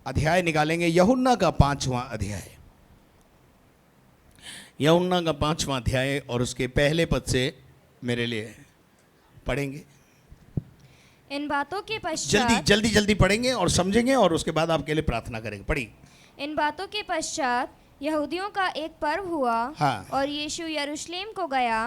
अध्याय निकालेंगे, यूहन्ना का 5वां अध्याय, यूहन्ना का 5वां अध्याय और उसके पहले पद से मेरे लिए पढ़ेंगे। इन बातों के जल्दी पश्चात जल्दी जल्दी पढ़ेंगे और समझेंगे और उसके बाद आपके लिए प्रार्थना करेंगे। पढ़िए। इन बातों के पश्चात यहूदियों का एक पर्व हुआ। हाँ। और यीशु यरूशलेम को गया।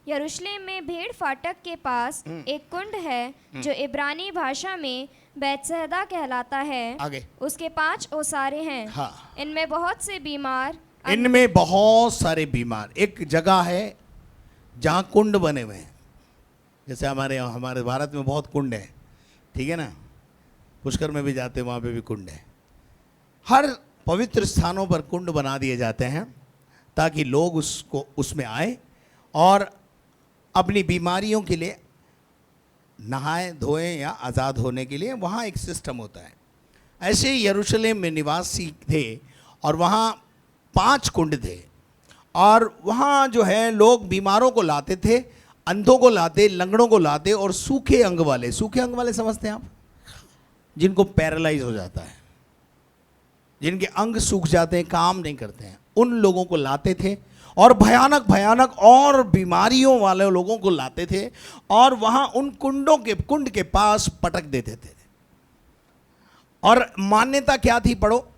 यरूशलेम में भेड़ फाटक के पास एक कुंड है जो इब्रानी भाषा में बैतसहदा कहलाता है। आगे। उसके 5 ओसारे हैं। हाँ। इनमें बहुत से बीमार इनमें बहुत सारे बीमार। एक जगह है जहाँ कुंड बने हुए हैं, जैसे हमारे भारत में बहुत कुंड है, ठीक है ना, पुष्कर में भी जाते हैं, वहाँ पे भी कुंड है। हर पवित्र स्थानों पर कुंड बना दिए जाते हैं ताकि लोग उसमें आए और अपनी बीमारियों के लिए नहाए धोएं या आज़ाद होने के लिए वहाँ एक सिस्टम होता है। ऐसे ही यरूशलेम में निवासी थे और वहाँ 5 कुंड थे और वहाँ जो है लोग बीमारों को लाते थे, अंधों को लाते, लंगड़ों को लाते और सूखे अंग वाले समझते हैं आप, जिनको पैरालाइज हो जाता है, जिनके अंग सूख जाते हैं, काम नहीं करते हैं, उन लोगों को लाते थे और भयानक भयानक और बीमारियों वाले लोगों को लाते थे और वहाँ उन कुंड के पास पटक देते थे। और मान्यता क्या थी, पढ़ो।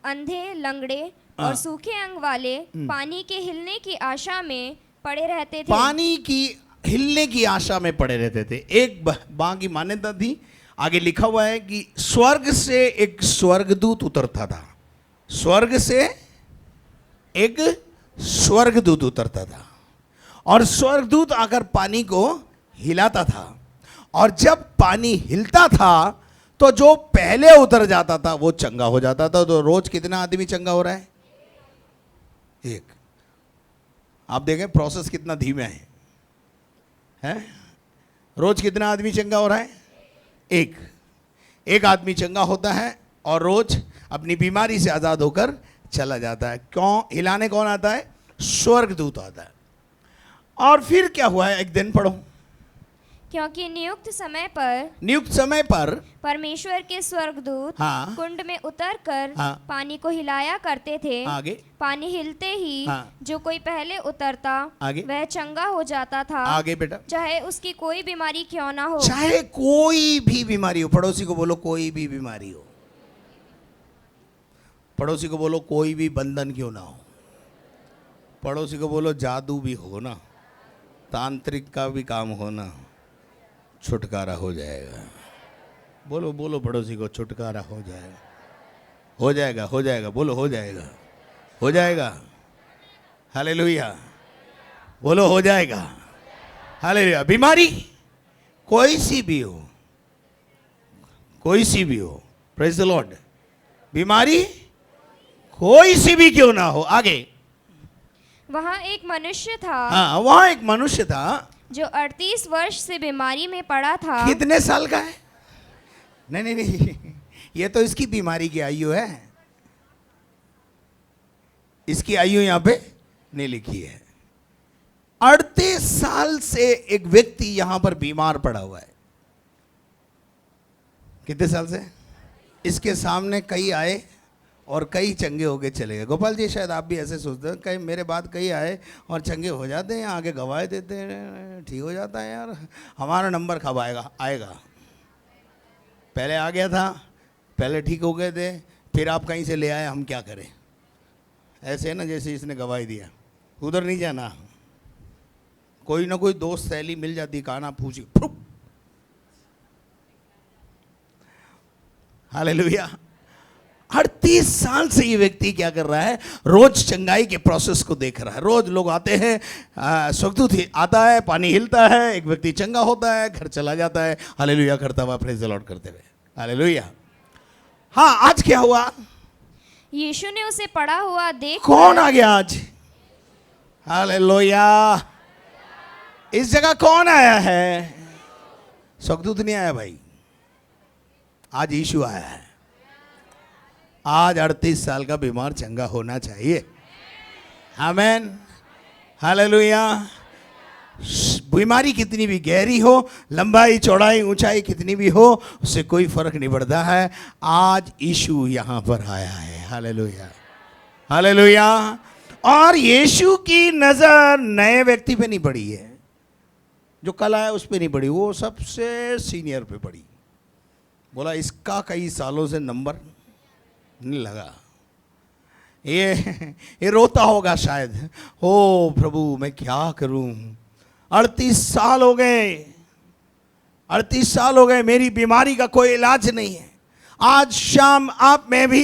अंधे, लंगड़े और सूखे अंग वाले पानी के हिलने की आशा में पड़े रहते थे। पानी की हिलने की आशा में पड़े रहते थे। एक वहाँ की मान्यता थी, आगे लिखा हुआ है कि स्वर्ग से एक स्वर्गदूत उतरता था, स्वर्ग से एक स्वर्गदूत उतरता था और स्वर्गदूत आकर पानी को हिलाता था और जब पानी हिलता था तो जो पहले उतर जाता था वो चंगा हो जाता था। तो रोज कितना आदमी चंगा हो रहा है? एक। आप देखें प्रोसेस कितना धीमा है? रोज कितना आदमी चंगा हो रहा है? एक आदमी चंगा होता है और रोज अपनी बीमारी से आज़ाद होकर चला जाता है। क्यों? हिलाने कौन आता है? स्वर्गदूत आता है। और फिर क्या हुआ है? एक दिन पढ़ो। क्योंकि नियुक्त समय पर परमेश्वर के स्वर्गदूत कुंड में उतरकर पानी को हिलाया करते थे। आगे। पानी हिलते ही जो कोई पहले उतरता वह चंगा हो जाता था। आगे बेटा। चाहे उसकी कोई बीमारी क्यों ना हो। चाहे कोई भी बीमारी हो। पड़ोसी को बोलो कोई भी बीमारी हो। पड़ोसी को बोलो कोई भी बंधन क्यों ना हो। पड़ोसी को बोलो जादू भी हो ना, तांत्रिक का भी काम हो ना, छुटकारा हो जाएगा। बोलो बोलो पड़ोसी को, छुटकारा हो जाएगा, हो जाएगा, हो जाएगा। बोलो हो जाएगा, हो जाएगा। हालेलुया। बोलो हो जाएगा। हालेलुया। बीमारी कोई सी भी हो, कोई सी भी हो, प्रेज द लॉर्ड। बीमारी कोई सी भी क्यों ना हो। आगे। वहाँ एक मनुष्य था। हाँ, वहाँ एक मनुष्य था जो 38 वर्ष से बीमारी में पड़ा था। कितने साल का है? नहीं, ये तो इसकी बीमारी की आयु है, इसकी आयु यहां पे नहीं लिखी है। 38 साल से एक व्यक्ति यहां पर बीमार पड़ा हुआ है। कितने साल से? इसके सामने कई आए और कई चंगे होके चले गए। गोपाल जी शायद आप भी ऐसे सोचते हैं, कई मेरे बाद कई आए और चंगे हो जाते हैं, आगे गवाह देते हैं, ठीक हो जाता है। यार हमारा नंबर कब आएगा? पहले आ गया था, पहले ठीक हो गए थे, फिर आप कहीं से ले आए, हम क्या करें? ऐसे है ना, जैसे इसने गवाही दिया। उधर नहीं जाना, कोई ना कोई दोस्त सहेली मिल जाती, कहा ना पूछी। हालेलुया। 38 साल से ये व्यक्ति क्या कर रहा है? रोज चंगाई के प्रोसेस को देख रहा है। रोज लोग आते हैं, स्वर्गदूत आता है, पानी हिलता है, एक व्यक्ति चंगा होता है, घर चला जाता है, हालेलुया करता हुआ, प्रेज द लॉर्ड करते हुए। हालेलुया। हाँ, आज क्या हुआ? यीशु ने उसे पड़ा हुआ देख। कौन आ गया आज? हालेलुया। इस जगह कौन आया है? स्वर्गदूत नहीं आया भाई, आज यीशु आया है। आज 38 साल का बीमार चंगा होना चाहिए। आमेन। हालेलुया। बीमारी कितनी भी गहरी हो, लंबाई चौड़ाई ऊंचाई कितनी भी हो, उससे कोई फर्क नहीं पड़ता है। आज यीशु यहाँ पर आया है। Hallelujah, hallelujah. और यीशु की नजर नए व्यक्ति पे नहीं पड़ी है, जो कल आया उस पे नहीं पड़ी, वो सबसे सीनियर पे पड़ी। बोला इसका कई सालों से नंबर नहीं लगा। ये रोता होगा शायद, ओ प्रभु मैं क्या करूं, 38 साल हो गए, 38 साल हो गए, मेरी बीमारी का कोई इलाज नहीं है। आज शाम आप में भी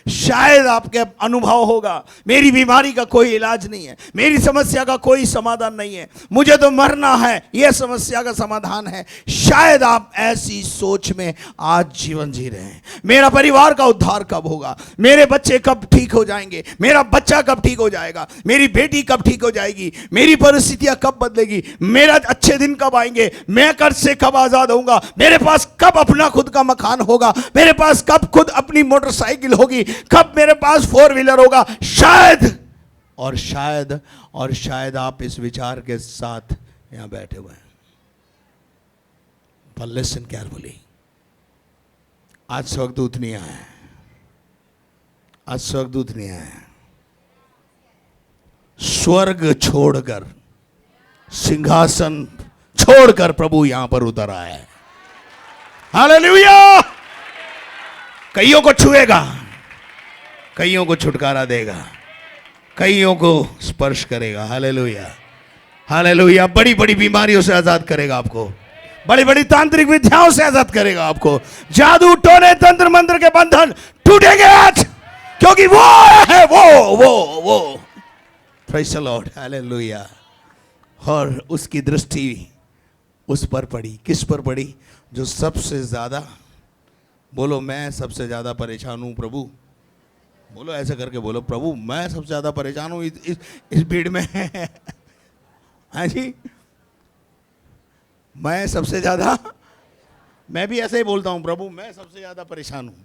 शायद आपके अनुभव होगा, मेरी बीमारी का कोई इलाज नहीं है, मेरी समस्या का कोई समाधान नहीं है, मुझे तो मरना है, यह समस्या का समाधान है। शायद आप ऐसी सोच में आज जीवन जी रहे हैं, मेरा परिवार का उद्धार कब होगा, मेरे बच्चे कब ठीक हो जाएंगे, मेरा बच्चा कब ठीक हो जाएगा, मेरी बेटी कब ठीक हो जाएगी, मेरी परिस्थितियां कब बदलेगी, मेरा अच्छे दिन कब आएंगे, मैं कर्ज से कब आजाद होऊंगा, मेरे पास कब अपना खुद का मकान होगा, मेरे पास कब खुद अपनी मोटरसाइकिल होगी, कब मेरे पास 4 व्हीलर होगा। शायद और शायद और शायद आप इस विचार के साथ यहां बैठे हुए हैं। पर लिसन केयरफुली, आज स्वर्गदूत नहीं आया, आज स्वर्गदूत नहीं आया, स्वर्ग छोड़कर, सिंहासन छोड़कर प्रभु यहां पर उतर आया है। हालेलुया। कईयों को छुएगा, कईयों को छुटकारा देगा, कईयों को स्पर्श करेगा। Hallelujah, hallelujah. बड़ी बड़ी बीमारियों से आजाद करेगा आपको, बड़ी बड़ी तांत्रिक विद्याओं से आजाद करेगा आपको। जादू टोने तंत्र मंत्र के बंधन टूटेंगे आज, क्योंकि वो है, वो प्रेज़ द लॉर्ड। हालेलुया। और उसकी दृष्टि उस पर पड़ी। किस पर पड़ी? जो सबसे ज्यादा, बोलो मैं सबसे ज्यादा परेशान हूं प्रभु, बोलो ऐसे करके बोलो, प्रभु मैं सबसे ज्यादा परेशान हूं इस भीड़ में। हाँ जी, मैं सबसे ज्यादा, मैं भी ऐसे ही बोलता हूं, प्रभु मैं सबसे ज्यादा परेशान हूं।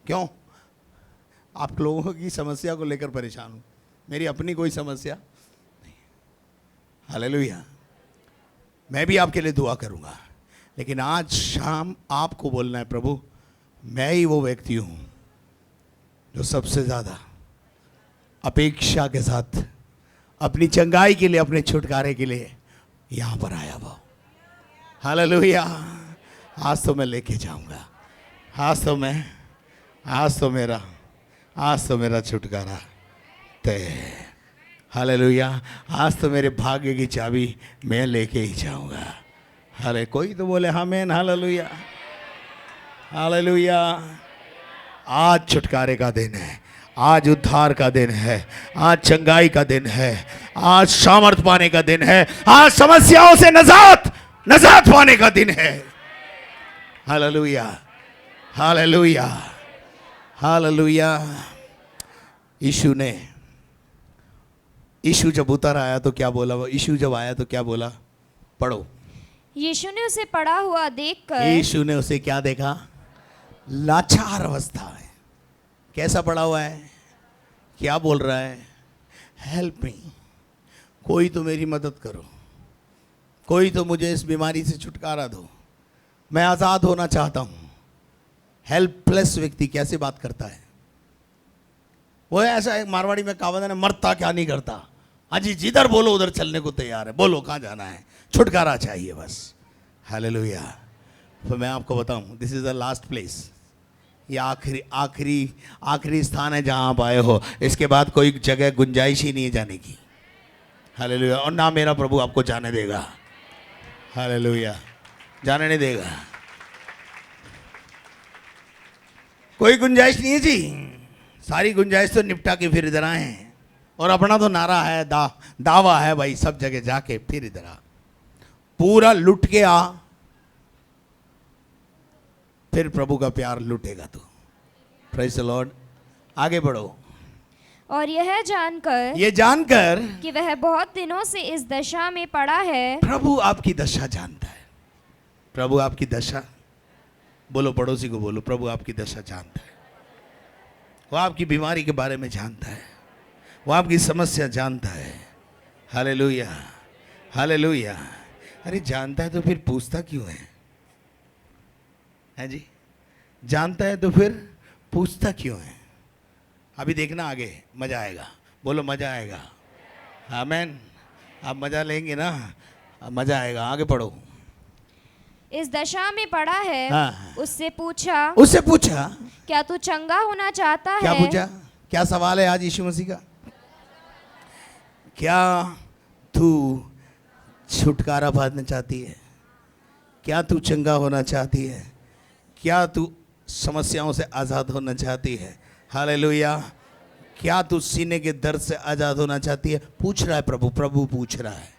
क्यों? आप लोगों की समस्या को लेकर परेशान हूं, मेरी अपनी कोई समस्या नहीं। हालेलुया। मैं भी आपके लिए दुआ करूंगा, लेकिन आज शाम आपको बोलना है, प्रभु मैं ही वो व्यक्ति हूं जो सबसे ज्यादा अपेक्षा के साथ अपनी चंगाई के लिए, अपने छुटकारे के लिए यहां पर आया वो। हालेलुया। आज तो मैं लेके जाऊंगा, आज तो मेरा छुटकारा तय है। हालेलुया। आज तो मेरे भाग्य की चाबी मैं लेके ही जाऊंगा। हाले, कोई तो बोले आमीन। Hallelujah, hallelujah. आज छुटकारे का दिन है, आज उद्धार का दिन है, आज चंगाई का दिन है, आज सामर्थ पाने का दिन है, आज समस्याओं से नजात पाने का दिन है। Hallelujah, hallelujah, hallelujah. यीशु जब उतर आया तो क्या बोला? यीशु जब आया तो क्या बोला? पढ़ो। यीशु ने उसे पड़ा हुआ देखकर, यीशु ने उसे क्या देखा? लाचार अवस्था है। कैसा पड़ा हुआ है? क्या बोल रहा है? हेल्प मी, कोई तो मेरी मदद करो, कोई तो मुझे इस बीमारी से छुटकारा दो, मैं आज़ाद होना चाहता हूँ। हेल्पलेस व्यक्ति कैसे बात करता है? वो ऐसा एक मारवाड़ी में कहावत है, मरता क्या नहीं करता, अजी जिधर बोलो उधर चलने को तैयार है, बोलो कहाँ जाना है, छुटकारा चाहिए बस। हालेलुया। तो मैं आपको बताऊं, this is the last place, ये आखिरी स्थान है जहां आप आए हो। इसके बाद कोई जगह गुंजाइश ही नहीं है जाने की। हालेलुया। और ना मेरा प्रभु आपको जाने देगा। हालेलुया, जाने नहीं देगा, कोई गुंजाइश नहीं है जी। सारी गुंजाइश तो निपटा के फिर इधर आए हैं, और अपना तो नारा है, दावा है भाई, सब जगह जाके फिर इधर आ, पूरा लुट के आ, फिर प्रभु का प्यार लुटेगा तू। Praise the Lord. आगे बढ़ो। और यह जानकर कि वह बहुत दिनों से इस दशा में पड़ा है। प्रभु आपकी दशा जानता है। प्रभु आपकी दशा, बोलो पड़ोसी को बोलो, प्रभु आपकी दशा जानता है। वो आपकी बीमारी के बारे में जानता है, वो आपकी समस्या जानता है। हालेलुया। हालेलुया। अरे जानता है तो फिर पूछता क्यों है जी? जानता है तो फिर पूछता क्यों है? अभी देखना आगे मजा आएगा। बोलो मजा आएगा। आमेन। आप मजा लेंगे ना, अब मजा आएगा। आगे पढ़ो। इस दशा में पड़ा है, हाँ। उससे पूछा, उससे पूछा, क्या तू चंगा होना चाहता क्या है? पूछा? क्या सवाल है आज यीशु मसीह का? क्या तू छुटकारा पाना चाहती है? क्या तू चंगा होना चाहती है? क्या तू समस्याओं से आज़ाद होना चाहती है? हालेलुया। क्या तू सीने के दर्द से आज़ाद होना चाहती है? पूछ रहा है प्रभु, प्रभु पूछ रहा है।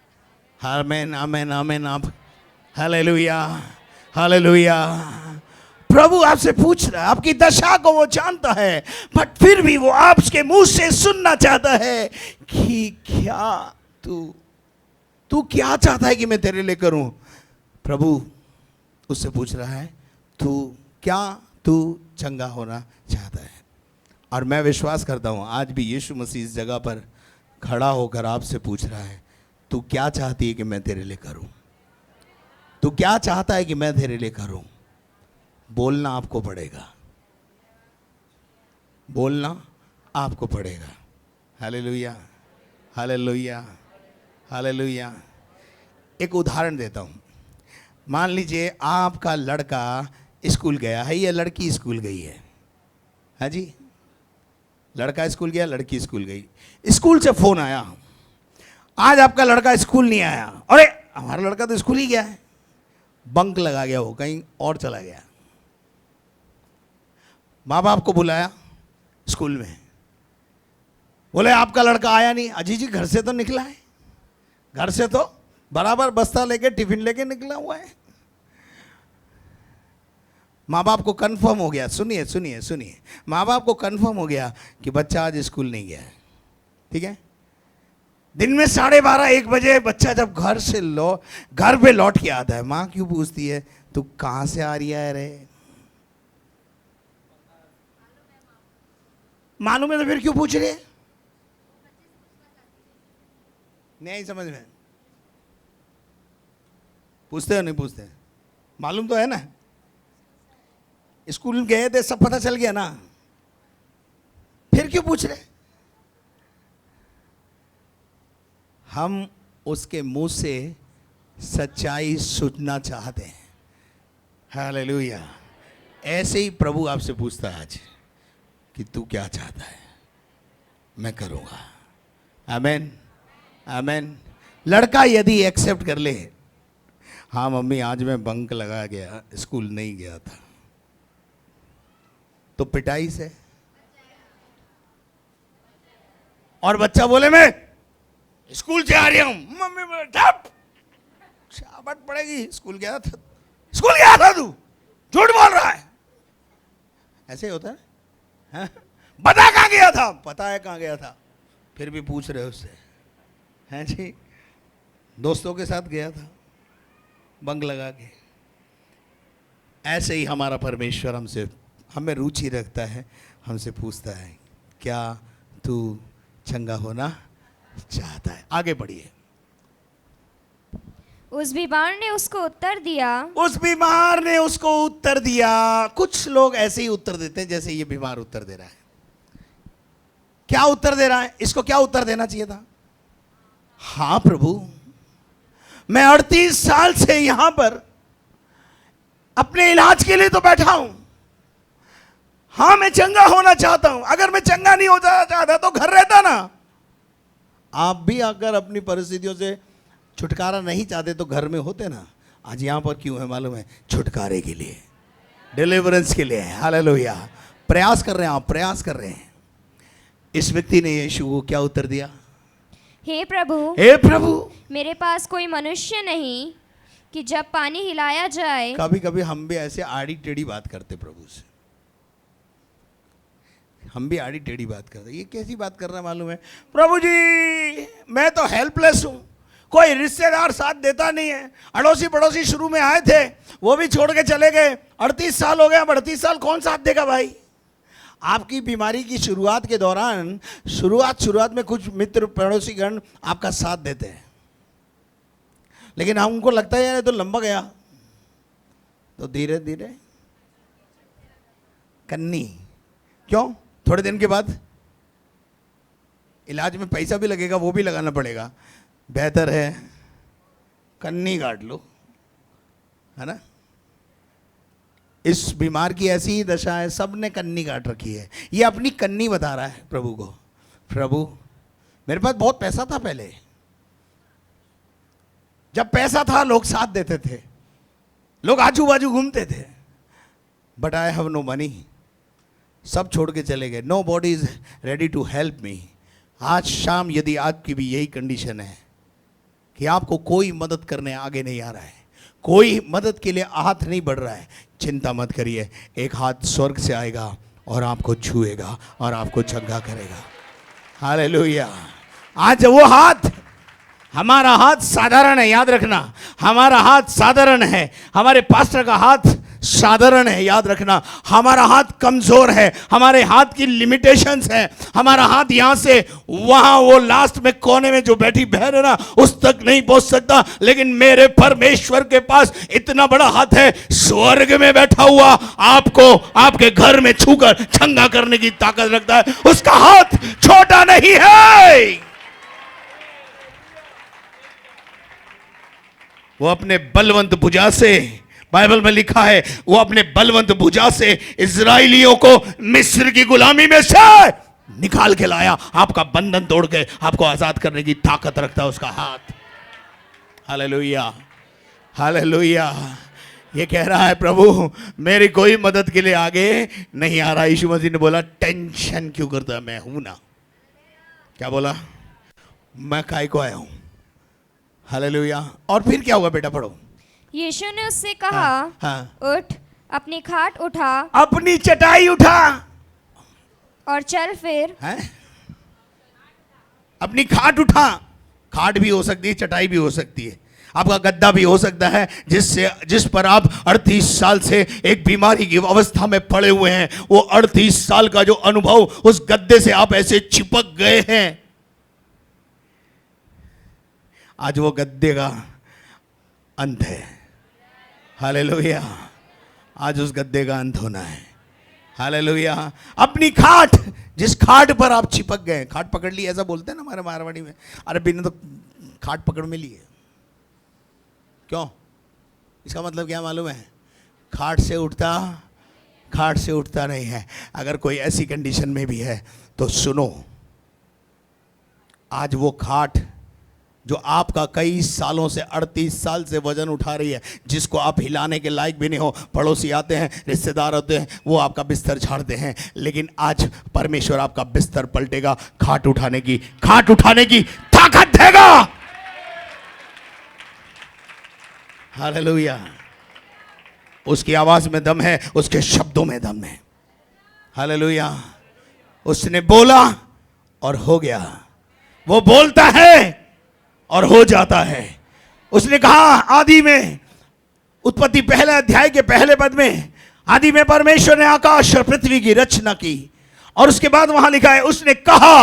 आमेन आमेन आमेन। आप हालेलुया हालेलुया। प्रभु आपसे पूछ रहा है, आपकी दशा को वो जानता है, बट फिर भी वो आपके मुंह से सुनना चाहता है कि क्या तू क्या चाहता है कि मैं तेरे लिए करूं? प्रभु उससे पूछ रहा है, तू चंगा होना चाहता है? और मैं विश्वास करता हूं आज भी यीशु मसीह इस जगह पर खड़ा होकर आपसे पूछ रहा है, तू क्या चाहती है कि मैं तेरे लिए करूं? तू क्या चाहता है कि मैं तेरे लिए करूं? बोलना आपको पड़ेगा, बोलना आपको पड़ेगा। Hallelujah hallelujah hallelujah. एक उदाहरण देता हूं। मान लीजिए आपका लड़का स्कूल गया है या लड़की स्कूल गई है। हाँ जी, लड़का स्कूल गया, लड़की स्कूल गई। स्कूल से फोन आया, आज आपका लड़का स्कूल नहीं आया। अरे हमारा लड़का तो स्कूल ही गया है। बंक लगा गया, वो कहीं और चला गया। माँ बाप को बुलाया स्कूल में, बोले आपका लड़का आया नहीं। अजी जी घर से तो निकला है, घर से तो बराबर बस्ता लेके टिफिन लेके निकला हुआ है। माँ बाप को कंफर्म हो गया, सुनिए सुनिए सुनिए, माँ बाप को कंफर्म हो गया कि बच्चा आज स्कूल नहीं गया है। ठीक है, दिन में 12:30 1 बजे बच्चा जब घर पे लौट के आता है, माँ क्यों पूछती है तू कहाँ से आ रही है? रे मालूम है तो फिर क्यों पूछ रहे? नहीं समझ में? पूछते हो नहीं पूछते? मालूम तो है ना, स्कूल गए थे, सब पता चल गया ना, फिर क्यों पूछ रहे? हम उसके मुंह से सच्चाई सुनना चाहते हैं। हालेलुया। ऐसे ही प्रभु आपसे पूछता है आज कि तू क्या चाहता है, मैं करूंगा। आमेन आमेन। लड़का यदि एक्सेप्ट कर ले, हाँ मम्मी आज मैं बंक लगा गया, स्कूल नहीं गया था, तो पिटाई से। और बच्चा बोले मैं स्कूल से आ रही हूं, मम्मी शाबाश पड़ेगी, स्कूल गया था, स्कूल गया था, तू झूठ बोल रहा है। ऐसे ही होता है, हाँ? बता कहां गया था? पता है कहां गया था, फिर भी पूछ रहे उससे। हैं जी, दोस्तों के साथ गया था बंक लगा के। ऐसे ही हमारा परमेश्वर हमें रुचि रखता है, हमसे पूछता है क्या तू चंगा होना चाहता है? आगे बढ़िए। उस बीमार ने उसको उत्तर दिया, उस बीमार ने उसको उत्तर दिया। कुछ लोग ऐसे ही उत्तर देते हैं जैसे ये बीमार उत्तर दे रहा है। क्या उत्तर दे रहा है? इसको क्या उत्तर देना चाहिए था? हाँ प्रभु, मैं 38 साल से यहां पर अपने इलाज के लिए तो बैठा हूं। हाँ मैं चंगा होना चाहता हूं। अगर मैं चंगा नहीं होना चाहता तो घर रहता ना। आप भी अगर अपनी परिस्थितियों से छुटकारा नहीं चाहते तो घर में होते ना। आज यहां पर क्यों है मालूम है? छुटकारे के लिए, डिलीवरेंस के लिए। हालेलुया। प्रयास कर रहे हैं, आप प्रयास कर रहे हैं। इस व्यक्ति ने यीशु को क्या उत्तर दिया? हे प्रभु, हे प्रभु, मेरे पास कोई मनुष्य नहीं कि जब पानी हिलाया जाए। कभी कभी हम भी ऐसे आड़ी टेढ़ी बात करते प्रभु से। हम भी आड़ी टेढ़ी बात करते। ये कैसी बात कर रहा है मालूम है? प्रभु जी मैं तो हेल्पलेस हूँ, कोई रिश्तेदार साथ देता नहीं है। अड़ोसी पड़ोसी शुरू में आए थे, वो भी छोड़ के चले गए। 38 साल हो गए, अब 38 साल कौन साथ देगा भाई? आपकी बीमारी की शुरुआत के दौरान शुरुआत में कुछ मित्र पड़ोसीगण आपका साथ देते हैं। लेकिन हमको लगता है यार ये तो लंबा गया, तो धीरे धीरे कन्नी। क्यों? थोड़े दिन के बाद इलाज में पैसा भी लगेगा, वो भी लगाना पड़ेगा, बेहतर है कन्नी काट लो, है ना। इस बीमार की ऐसी ही दशा है, सबने कन्नी काट रखी है। ये अपनी कन्नी बता रहा है प्रभु को, प्रभु मेरे पास बहुत पैसा था पहले, जब पैसा था लोग साथ देते थे, लोग आजू बाजू घूमते थे, but I have no money, सब छोड़ के चले गए। Nobody is ready to help me. आज शाम यदि आपकी भी यही कंडीशन है कि आपको कोई मदद करने आगे नहीं आ रहा है, कोई मदद के लिए हाथ नहीं बढ़ रहा है, चिंता मत करिए, एक हाथ स्वर्ग से आएगा और आपको छुएगा और आपको चंगा करेगा। हालेलुया। आज वो हाथ, हमारा हाथ साधारण है, याद रखना, हमारा हाथ साधारण है, हमारे पास्टर का हाथ साधारण है, याद रखना, हमारा हाथ कमजोर है, हमारे हाथ की लिमिटेशंस है, हमारा हाथ यहां से वहां वो लास्ट में कोने में जो बैठी बहन है ना उस तक नहीं पहुंच सकता, लेकिन मेरे परमेश्वर के पास इतना बड़ा हाथ है, स्वर्ग में बैठा हुआ आपको आपके घर में छूकर चंगा करने की ताकत रखता है। उसका हाथ छोटा नहीं है, वो अपने बलवंत भुजा से, बाइबल में लिखा है, वो अपने बलवंत भुजा से इजराइलियों को मिस्र की गुलामी में से निकाल के लाया। आपका बंधन तोड़ के आपको आजाद करने की ताकत रखता है उसका हाथ। Hallelujah, hallelujah. ये कह रहा है प्रभु मेरी कोई मदद के लिए आगे नहीं आ रहा। यीशु मसीह ने बोला टेंशन क्यों करता है, मैं हूं ना। क्या बोला? मैं काय को आया हूं। हालेलुया। और फिर क्या हुआ बेटा, पढ़ो। यीशु ने उससे कहा, हाँ। उठ, अपनी खाट उठा, अपनी चटाई उठा और चल फिर। है? अपनी खाट उठा। खाट भी हो सकती है, चटाई भी हो सकती है, आपका गद्दा भी हो सकता है जिस पर आप 38 साल से एक बीमारी की अवस्था में पड़े हुए हैं। वो 38 साल का जो अनुभव, उस गद्दे से आप ऐसे चिपक गए हैं, आज वो गद्दे का अंत है। हालेलुया। आज उस गद्दे का अंत होना है। हालेलुया। अपनी खाट, जिस खाट पर आप चिपक गए, खाट पकड़ ली ऐसा बोलते हैं ना हमारे मारवाड़ी में। अरे बिना तो खाट पकड़ में लिए, क्यों? इसका मतलब क्या मालूम है? खाट से उठता नहीं है। अगर कोई ऐसी कंडीशन में भी है तो सुनो, आज वो खाट जो आपका कई सालों से 38 साल से वजन उठा रही है, जिसको आप हिलाने के लायक भी नहीं हो, पड़ोसी आते हैं, रिश्तेदार होते हैं, वो आपका बिस्तर झाड़ते हैं, लेकिन आज परमेश्वर आपका बिस्तर पलटेगा, खाट उठाने की ताकत देगा। हालेलुया। उसकी आवाज में दम है, उसके शब्दों में दम है। हालेलुया। उसने बोला और हो गया। वो बोलता है और हो जाता है। उसने कहा आदि में, उत्पत्ति पहले अध्याय के पहले पद में, आदि में परमेश्वर ने आकाश और पृथ्वी की रचना की, और उसके बाद वहां लिखा है उसने कहा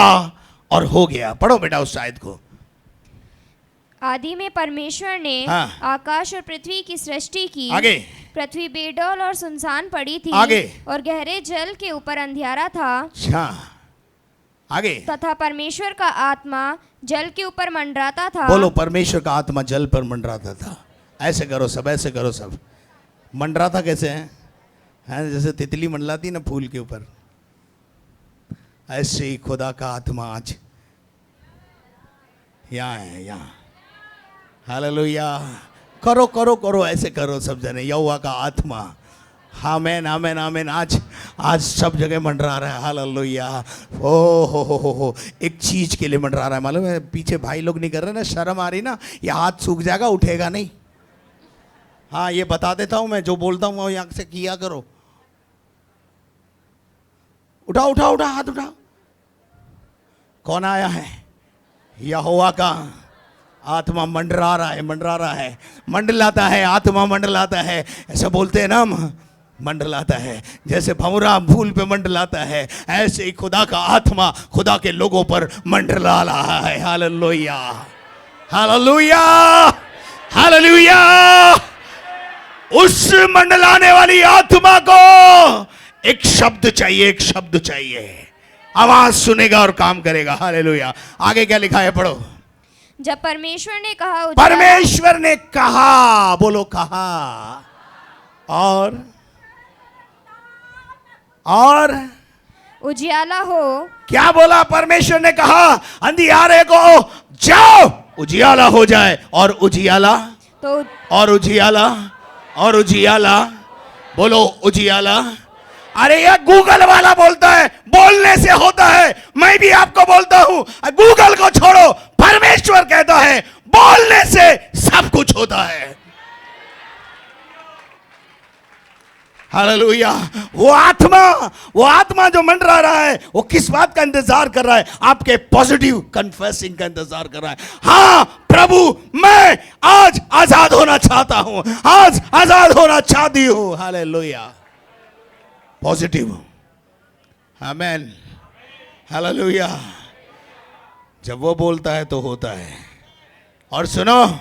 और हो गया। पढ़ो बेटा उस शायद को। आदि में परमेश्वर ने आकाश और पृथ्वी की सृष्टि की। आगे। पृथ्वी बेडौल और सुनसान पड़ी थी। आगे। और गहरे जल के ऊपर अंधियारा था। आगे। तथा परमेश्वर का आत्मा जल के ऊपर मंडराता था। बोलो, परमेश्वर का आत्मा जल पर मंडराता था। ऐसे करो सब, ऐसे करो सब। मंडराता कैसे है? जैसे तितली मंडलाती ना फूल के ऊपर, ऐसे ही खुदा का आत्मा आज यहाँ है, यहाँ। हालेलुया। करो करो करो, ऐसे करो सब जने। यहोवा का आत्मा, आमेन आमेन आमेन, आज सब जगह मंडरा रहा है। हालेलुया। ओ हो, एक चीज के लिए मंडरा रहा है, मालूम है? पीछे भाई लोग नहीं कर रहे ना, शर्म आ रही ना, ये हाथ सूख जाएगा, उठेगा नहीं। हाँ, ये बता देता हूं मैं, जो बोलता हूं यहाँ से किया करो। उठा उठा उठा, हाथ उठा। कौन आया है? यहोवा का आत्मा मंडरा रहा है, मंडलाता है, आत्मा मंडलाता है। ऐसा बोलते हैं ना हम, मंडलाता है। जैसे भंवरा फूल पे मंडलाता है, ऐसे ही खुदा का आत्मा खुदा के लोगों पर मंडला रहा है। Hallelujah, hallelujah. हालेलुया। उस मंडलाने वाली आत्मा को एक शब्द चाहिए, एक शब्द चाहिए, आवाज सुनेगा और काम करेगा। हालेलुया। आगे क्या लिखा है, पढ़ो। जब परमेश्वर ने कहा परमेश्वर ने कहा, बोलो कहा, और उजियाला हो। क्या बोला? परमेश्वर ने कहा अंधियारे को जाओ उजियाला हो जाए, और उजियाला, तो और उजियाला, और उजियाला, बोलो उजियाला। अरे यह गूगल वाला बोलता है, बोलने से होता है। मैं भी आपको बोलता हूं, गूगल को छोड़ो, परमेश्वर कहता है बोलने से सब कुछ होता है। हालेलुया। वो आत्मा जो मंडरा रहा है, वो किस बात का इंतजार कर रहा है? आपके पॉजिटिव कन्फेसिंग का इंतजार कर रहा है। हाँ प्रभु, मैं आज आजाद होना चाहता हूं, आज आजाद होना चाहती हूं। हालेलुया। पॉजिटिव, आमेन, हालेलुया। जब वो बोलता है तो होता है। और सुनो,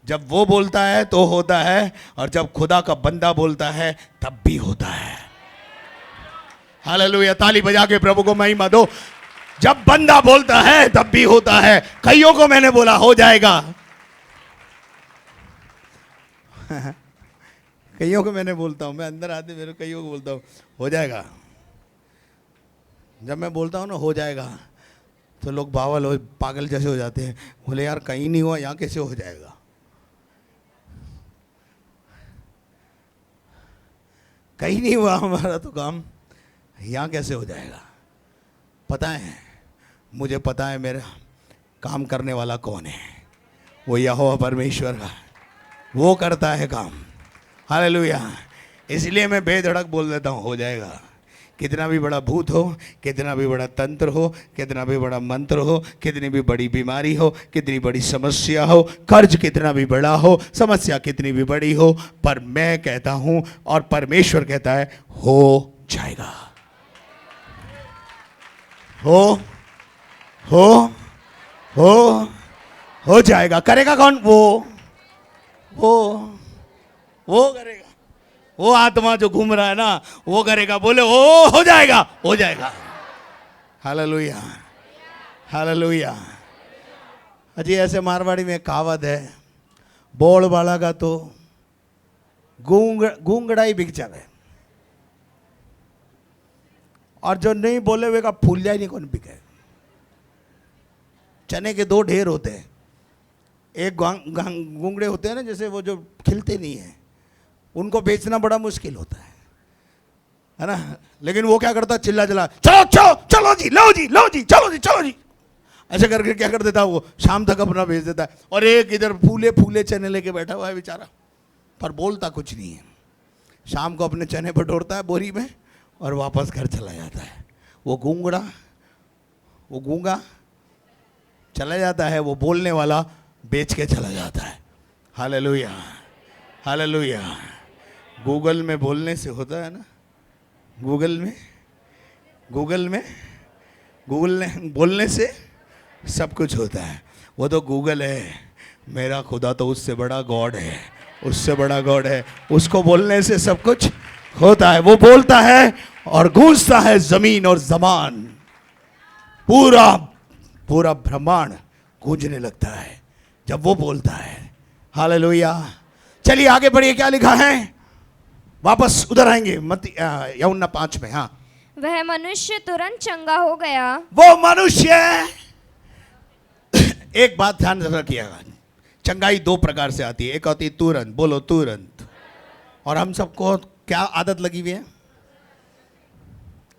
जब वो बोलता है तो होता है, और जब खुदा का बंदा बोलता है तब भी होता है। हालेलुया। ताली बजा के प्रभु को महिमा दो। जब बंदा बोलता है तब भी होता है। कईयों को मैंने बोला हो जाएगा, कईयों को मैंने बोलता हूं, मैं अंदर आते मेरे कईयों को बोलता हूं हो जाएगा। जब मैं बोलता हूं ना हो जाएगा, तो लोग बावल हो, पागल जैसे हो जाते हैं। बोले यार कहीं नहीं हुआ, यहां कैसे हो जाएगा? कहीं नहीं हुआ हमारा तो काम, यहाँ कैसे हो जाएगा? पता है, मुझे पता है मेरा काम करने वाला कौन है। वो यहोवा परमेश्वर का, वो करता है काम। हालेलुया। इसलिए मैं बेधड़क बोल देता हूँ हो जाएगा। कितना भी बड़ा भूत हो, कितना भी बड़ा तंत्र हो, कितना भी बड़ा मंत्र हो, कितनी भी बड़ी बीमारी हो, कितनी बड़ी समस्या हो, कर्ज कितना भी बड़ा हो, समस्या कितनी भी बड़ी हो, पर मैं कहता हूं और परमेश्वर कहता है हो जाएगा। हो जाएगा। करेगा कौन? वो करेगा। वो आत्मा जो घूम रहा है ना, वो करेगा। बोले हो जाएगा, हो जाएगा। Hallelujah, hallelujah. अजी ऐसे मारवाड़ी में कहावत है, बोल वाला का तो गूंगड़ा ही बिक जावे, और जो नहीं बोले हुए का फूल जाए नहीं कौन बिके। चने के दो ढेर होते हैं, एक गूंगड़े होते हैं ना, जैसे वो जो खिलते नहीं है, उनको बेचना बड़ा मुश्किल होता है ना। लेकिन वो क्या करता, चिल्ला चला, चलो चलो चलो जी, लो जी, लो जी, चलो जी, चलो जी, ऐसे करके क्या कर देता वो, शाम तक अपना बेच देता है। और एक इधर फूले फूले चने लेके बैठा हुआ है बेचारा, पर बोलता कुछ नहीं है। शाम को अपने चने बटोरता है बोरी में और वापस घर चला जाता है। वो गूंगा चला जाता है, वो बोलने वाला बेच के चला जाता है। Hallelujah, hallelujah. गूगल में बोलने से होता है ना, गूगल में बोलने से सब कुछ होता है। वो तो गूगल है, मेरा खुदा तो उससे बड़ा गॉड है, उससे बड़ा गॉड है। उसको बोलने से सब कुछ होता है। वो बोलता है और गूंजता है जमीन और जमान, पूरा ब्रह्मांड गूंजने लगता है जब वो बोलता है। हालेलुया। चलिए आगे बढ़िए, क्या लिखा है? वापस उधर आएंगे यूहन्ना 5 में। हाँ, वह मनुष्य तुरंत चंगा हो गया। वो मनुष्य, एक बात ध्यान रखिएगा, चंगाई दो प्रकार से आती है। एक होती है तुरंत, बोलो तुरंत। और हम सबको क्या आदत लगी हुई है?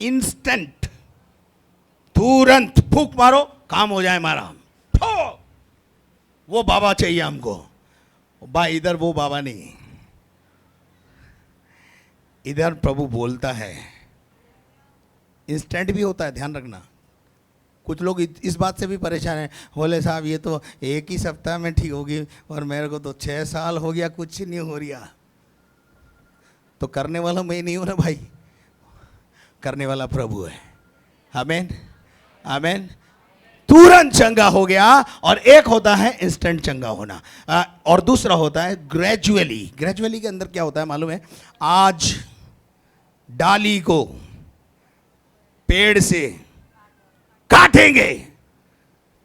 इंस्टेंट, तुरंत फूंक मारो काम हो जाए हमारा। वो बाबा चाहिए हमको। भाई इधर वो बाबा नहीं, इधर प्रभु बोलता है। इंस्टेंट भी होता है, ध्यान रखना। कुछ लोग इस बात से भी परेशान हैं, बोले साहब ये तो एक ही सप्ताह में ठीक होगी और मेरे को तो 6 साल हो गया कुछ नहीं हो रहा। तो करने वाला मैं नहीं हूं ना भाई, करने वाला प्रभु है। आमीन, आमीन। तुरंत चंगा हो गया, और एक होता है इंस्टेंट चंगा होना, और दूसरा होता है ग्रेजुअली। ग्रेजुअली के अंदर क्या होता है मालूम है? आज डाली को पेड़ से काटेंगे,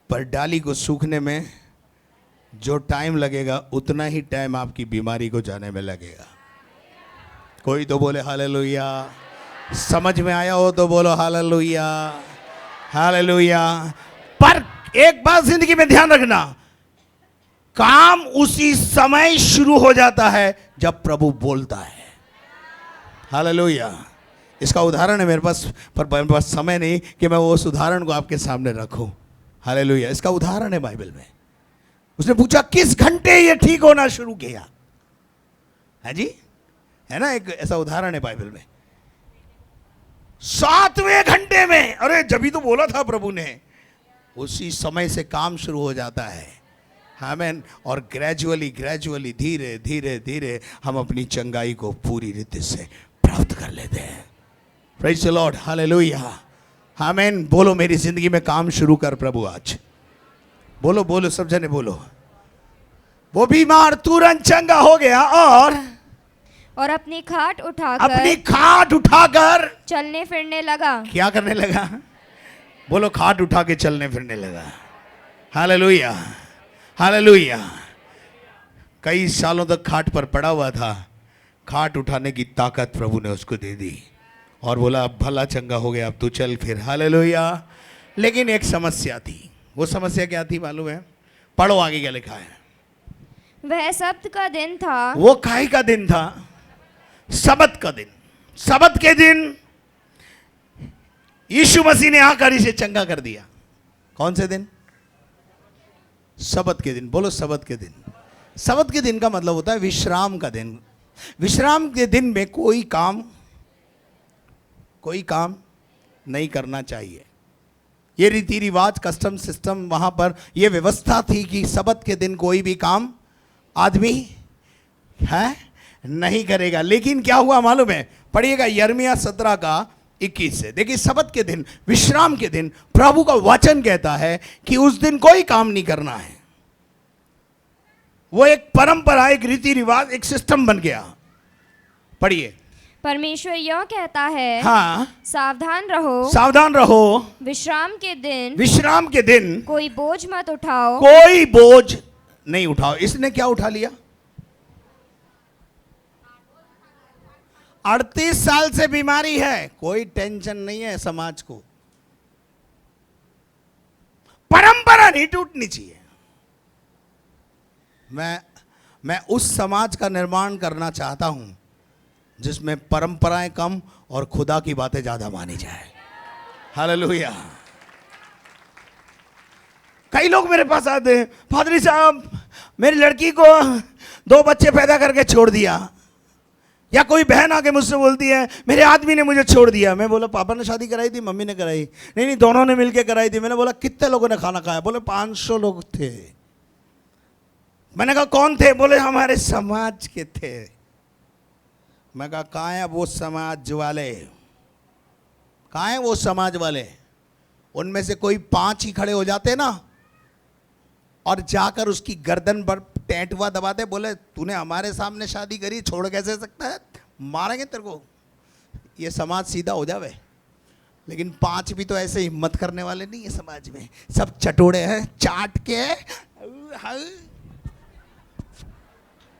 पर डाली को सूखने में जो टाइम लगेगा उतना ही टाइम आपकी बीमारी को जाने में लगेगा। कोई तो बोले हालेलुया। समझ में आया हो तो बोलो हालेलुया, हालेलुया। पर एक बात जिंदगी में ध्यान रखना, काम उसी समय शुरू हो जाता है जब प्रभु बोलता है। हालेलुया। इसका उदाहरण है मेरे पास, पर मेरे पास समय नहीं कि मैं उस उदाहरण को आपके सामने रखूं। हालेलुया। इसका उदाहरण है बाइबल में। उसने पूछा किस घंटे ये ठीक होना शुरू किया है जी, है ना, एक ऐसा उदाहरण है बाइबल में। 7वें घंटे में, अरे जब तो बोला था प्रभु ने, उसी समय से काम शुरू हो जाता है। आमीन। और ग्रेजुअली ग्रेजुअली धीरे धीरे धीरे हम अपनी चंगाई को पूरी रीति से प्राप्त कर लेते हैं। प्रेज द लॉर्ड, हालेलुया, आमीन। बोलो मेरी जिंदगी में काम शुरू कर प्रभु आज। बोलो बोलो, सब जने बोलो। वो बीमार तुरंत चंगा हो गया और अपनी खाट उठाकर चलने फिरने लगा। क्या करने लगा? बोलो, खाट उठा के चलने फिरने लगा। Hallelujah, hallelujah. कई सालों तक खाट पर पड़ा हुआ था, खाट उठाने की ताकत प्रभु ने उसको दे दी और बोला अब भला चंगा हो गया, अब तू चल फिर। हालेलुया। लेकिन एक समस्या थी। वो समस्या क्या थी मालूम है? पढ़ो आगे क्या लिखा है। वह सब्त का दिन था। वो काहे का दिन था? सबत का दिन। सबत के दिन यीशु मसीह ने आकर इसे चंगा कर दिया। कौन से दिन? सबत के दिन। बोलो सबत के दिन। सबत के दिन का मतलब होता है विश्राम का दिन। विश्राम के दिन में कोई काम नहीं करना चाहिए। ये रीति रिवाज, कस्टम सिस्टम वहां पर यह व्यवस्था थी कि सबत के दिन कोई भी काम आदमी है नहीं करेगा। लेकिन क्या हुआ मालूम है? पढ़िएगा यिर्मयाह 17 का 21 से। देखिए, सबत के दिन, विश्राम के दिन, प्रभु का वचन कहता है कि उस दिन कोई काम नहीं करना है। वो एक परंपरा, एक रीति रिवाज, एक सिस्टम बन गया। पढ़िए। परमेश्वर यह कहता है, हाँ, सावधान रहो, सावधान रहो, विश्राम के दिन कोई बोझ मत उठाओ, कोई बोझ नहीं उठाओ। इसने क्या उठा लिया? 38 साल से बीमारी है, कोई टेंशन नहीं है समाज को। परंपरा नहीं टूटनी चाहिए। मैं उस समाज का निर्माण करना चाहता हूं जिसमें परंपराएं कम और खुदा की बातें ज्यादा मानी जाए। हालेलुया। कई लोग मेरे पास आते हैं, पादरी साहब मेरी लड़की को 2 बच्चे पैदा करके छोड़ दिया। या कोई बहन आके मुझसे बोलती है मेरे आदमी ने मुझे छोड़ दिया। मैं बोला पापा ने शादी कराई थी, मम्मी ने कराई? नहीं, दोनों ने मिलके कराई थी। मैंने बोला कितने लोगों ने खाना खाया? बोले 500 लोग थे। मैंने कहा कौन थे? बोले हमारे समाज के थे। मैं कहा कहाँ है वो समाज वाले? कहाँ है वो समाज वाले? उनमें से कोई 5 ही खड़े हो जाते ना और जाकर उसकी गर्दन पर टेंटवा दबाते, बोले तूने हमारे सामने शादी करी, छोड़ कैसे सकता है, मारेंगे तेरे को। ये समाज सीधा हो जावे। लेकिन 5 भी तो ऐसे हिम्मत करने वाले नहीं है समाज में। सब चटोड़े हैं, चाट के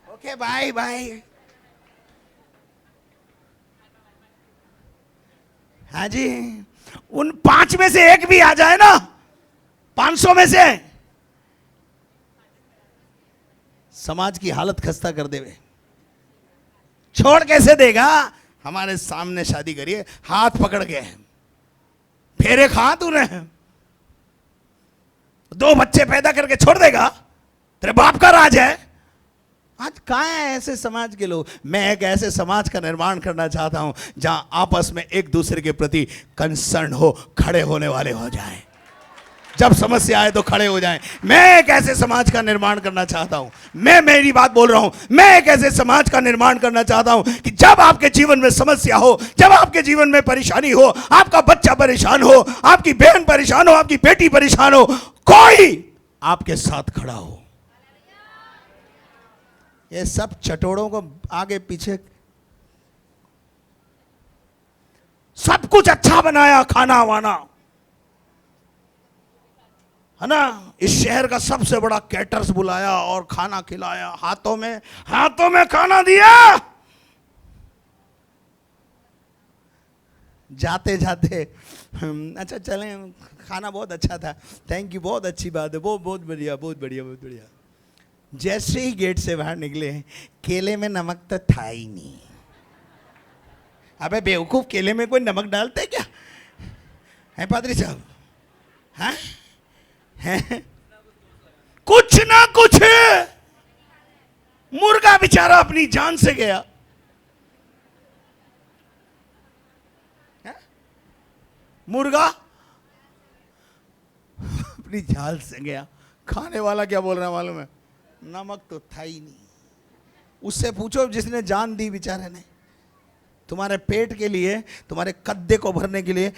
ओके बाय बाय। हाँ जी, उन 5 में से एक भी आ जाए ना 500 में से, समाज की हालत खस्ता कर देवे। छोड़ कैसे देगा? हमारे सामने शादी करिए, हाथ पकड़ के फेरे खा तूने, 2 बच्चे पैदा करके छोड़ देगा? तेरे बाप का राज है। आज कहाँ है ऐसे समाज के लोग? मैं एक ऐसे समाज का निर्माण करना चाहता हूं जहां आपस में एक दूसरे के प्रति कंसर्न हो, खड़े होने वाले हो जाएं। जब समस्या आए तो खड़े हो जाएं। मैं एक ऐसे समाज का निर्माण करना चाहता हूं। मैं मेरी बात बोल रहा हूं, मैं एक ऐसे समाज का निर्माण करना चाहता हूं कि जब आपके जीवन में समस्या हो, जब आपके जीवन में परेशानी हो, आपका बच्चा परेशान हो, आपकी बहन परेशान हो, आपकी बेटी परेशान हो, कोई आपके साथ खड़ा हो। ये सब चटोरों को आगे पीछे सब कुछ अच्छा बनाया, खाना वाना, है ना, इस शहर का सबसे बड़ा कैटर्स बुलाया और खाना खिलाया, हाथों में खाना दिया। जाते जाते अच्छा चलें, खाना बहुत अच्छा था, थैंक यू, बहुत अच्छी बात है, वो बहुत बढ़िया, बहुत बढ़िया, बहुत बढ़िया। जैसे ही गेट से बाहर निकले, केले में नमक तो था ही नहीं। अबे बेवकूफ, केले में कोई नमक डालते क्या है पादरी साहब? हैं? कुछ ना कुछ। मुर्गा बेचारा अपनी जान से गया। मुर्गा अपनी जान से गया। खाने वाला क्या बोल रहा है मालूम है? नमक तो था ही नहीं। उससे पूछो जिसने जान दी बेचारे ने, तुम्हारे पेट के लिए, तुम्हारे कद्दे को भरने के लिए।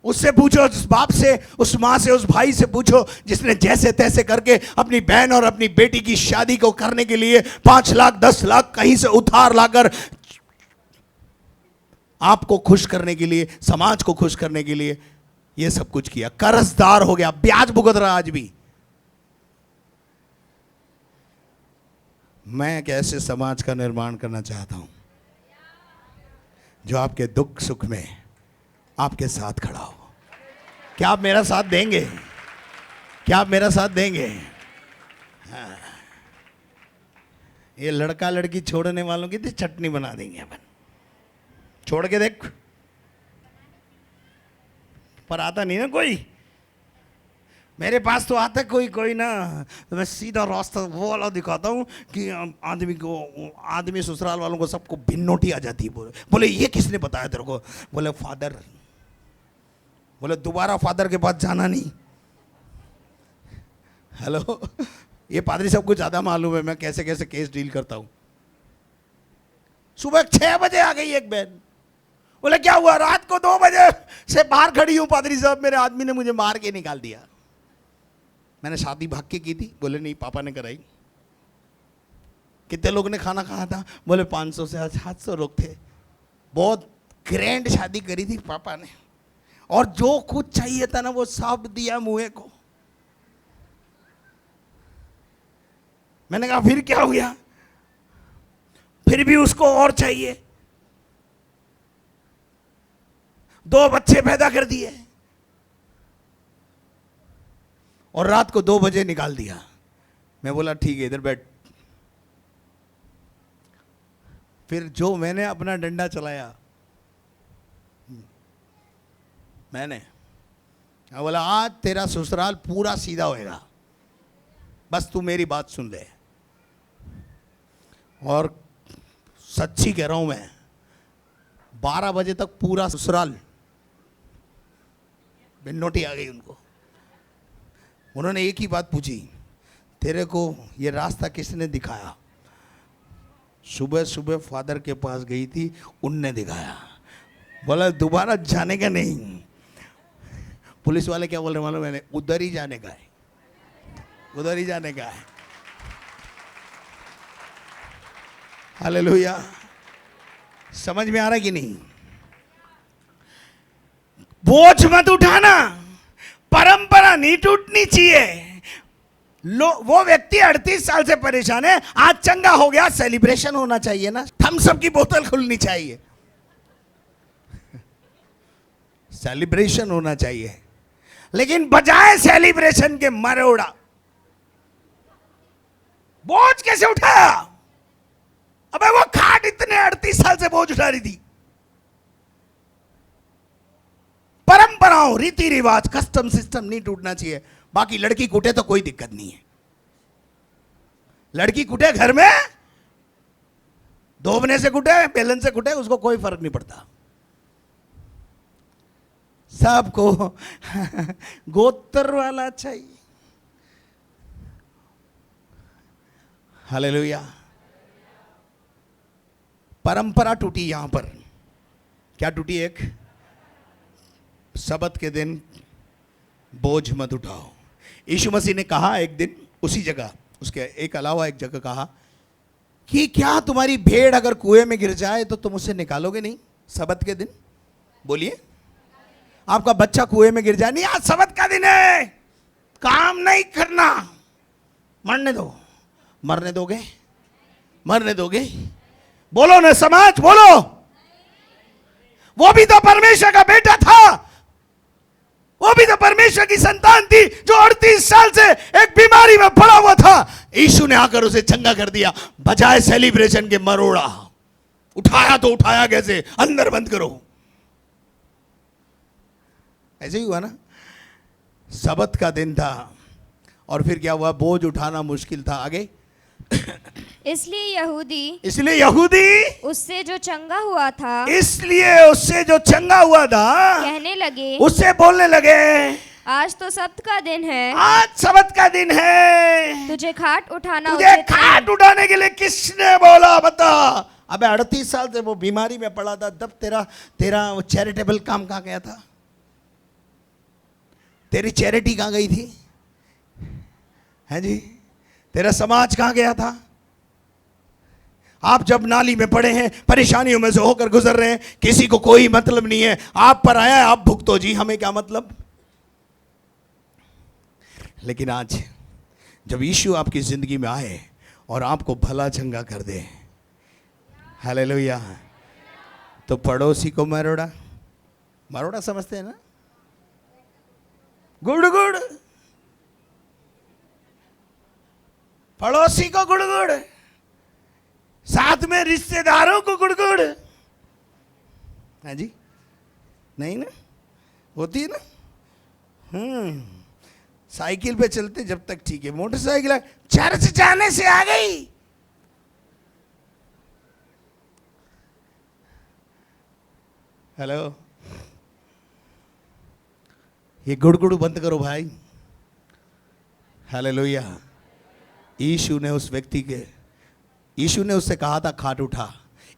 उससे पूछो, उस बाप से, उस माँ से, उस भाई से पूछो जिसने जैसे तैसे करके अपनी बहन और अपनी बेटी की शादी को करने के लिए 5 लाख 10 लाख कहीं से उधार लाकर आपको खुश करने के लिए, समाज को खुश करने के लिए ये सब कुछ किया। कर्जदार हो गया, ब्याज भुगत रहा आज भी। मैं एक ऐसे समाज का निर्माण करना चाहता हूं जो आपके दुख सुख में आपके साथ खड़ा हो। क्या आप मेरा साथ देंगे? क्या आप मेरा साथ देंगे? हाँ। ये लड़का लड़की छोड़ने वालों की तो चटनी बना देंगे अपन। छोड़ के देख, पर आता नहीं ना कोई। मेरे पास तो आता कोई ना, तो मैं सीधा रास्ता वो वाला दिखाता हूँ कि आदमी ससुराल वालों को सबको भिन्नोटी आ जाती है। बोले ये किसने बताया तेरे को? बोले फादर। बोले दोबारा फादर के पास जाना नहीं। हेलो, ये पादरी साहब को ज़्यादा मालूम है मैं कैसे कैसे केस डील करता हूँ। सुबह 6 बजे आ गई एक बहन। बोले क्या हुआ? रात को 2 बजे से बाहर खड़ी हूँ पादरी साहब, मेरे आदमी ने मुझे मार के निकाल दिया। मैंने शादी भाग के की थी। बोले नहीं, पापा ने कराई। कितने लोग ने खाना खाया था? बोले 500 से 700 लोग थे। बहुत ग्रैंड शादी करी थी पापा ने, और जो कुछ चाहिए था ना वो सब दिया मुए को। मैंने कहा फिर क्या हो गया? फिर भी उसको और चाहिए। 2 बच्चे पैदा कर दिए और रात को 2 बजे निकाल दिया। मैं बोला ठीक है, इधर बैठ। फिर जो मैंने अपना डंडा चलाया, मैंने बोला आज तेरा ससुराल पूरा सीधा होएगा, बस तू मेरी बात सुन ले। और सच्ची कह रहा हूं मैं, 12 बजे तक पूरा ससुराल भिन्नोटी आ गई उनको। उन्होंने एक ही बात पूछी, तेरे को ये रास्ता किसने दिखाया? सुबह सुबह फादर के पास गई थी, उनने दिखाया। बोला दोबारा जाने का नहीं। पुलिस वाले क्या बोल रहे मालूम? मैंने उधर ही जाने का है, उधर ही जाने का है। हालेलुया। समझ में आ रहा है कि नहीं? बोझ मत उठाना, परंपरा नहीं टूटनी चाहिए। वो व्यक्ति 38 साल से परेशान है, आज चंगा हो गया, सेलिब्रेशन होना चाहिए ना। थम्स अप की बोतल खुलनी चाहिए, सेलिब्रेशन होना चाहिए। लेकिन बजाय सेलिब्रेशन के मरे उड़ा। बोझ कैसे उठाया? अबे वो खाट इतने 38 साल से बोझ उठा रही थी। परंपराओं, रीति रिवाज, कस्टम सिस्टम नहीं टूटना चाहिए। बाकी लड़की कुटे तो कोई दिक्कत नहीं है। लड़की कुटे घर में, धोबने से कुटे, बेलन से कुटे, उसको कोई फर्क नहीं पड़ता। सबको गोत्र वाला चाहिए। हालेलुया। परंपरा टूटी यहां पर। क्या टूटी? एक, सबत के दिन बोझ मत उठाओ। यीशु मसीह ने कहा एक दिन उसी जगह, उसके एक अलावा एक जगह कहा कि क्या तुम्हारी भेड़ अगर कुएं में गिर जाए तो तुम उसे निकालोगे नहीं सबत के दिन? बोलिए। आपका बच्चा कुएं में गिर जाए, नहीं आज सबत का दिन है, काम नहीं करना, मरने दो। मरने दोगे? मरने दोगे? बोलो ना समाज, बोलो। वो भी तो परमेश्वर का बेटा था, वो भी तो परमेश्वर की संतान थी जो 38 साल से एक बीमारी में पड़ा हुआ था। यीशु ने आकर उसे चंगा कर दिया। बजाय सेलिब्रेशन के मरोड़ा। उठाया तो उठाया कैसे? अंदर बंद करो। ऐसे ही हुआ ना। सबत का दिन था और फिर क्या हुआ? बोझ उठाना मुश्किल था। आगे इसलिए यहूदी उससे जो चंगा हुआ था, इसलिए उससे जो चंगा हुआ था कहने लगे, उससे बोलने लगे, आज तो सब्त का दिन है, आज सबत का दिन है, तुझे खाट उठाना तुझे उचित खाट नहीं। उठाने के लिए किसने बोला? बता। अबे 38 साल से वो बीमारी में पड़ा था, तब तेरा वो चैरिटेबल काम कहाँ गया था? तेरी चैरिटी कहाँ गई थी? है जी? तेरा समाज कहाँ गया था? आप जब नाली में पड़े हैं, परेशानियों में से होकर गुजर रहे हैं, किसी को कोई मतलब नहीं है, आप पर आया है, आप भुगतो जी, हमें क्या मतलब। लेकिन आज जब यीशु आपकी जिंदगी में आए और आपको भला चंगा कर दे, हालेलुया, तो पड़ोसी को मरोड़ा, मरोड़ा समझते हैं ना? गुड़ गुड़, पड़ोसी को गुड़ गुड़, साथ में रिश्तेदारों को गुड़ गुड़। हाँ जी? नहीं ना? होती है ना? साइकिल पे चलते जब तक ठीक है, मोटरसाइकिल चर्च जाने से आ गई, हेलो, ये गुड़गुड़ बंद करो भाई। हालेलुया। यीशु ने उस व्यक्ति के, यीशु ने उससे कहा था खाट उठा।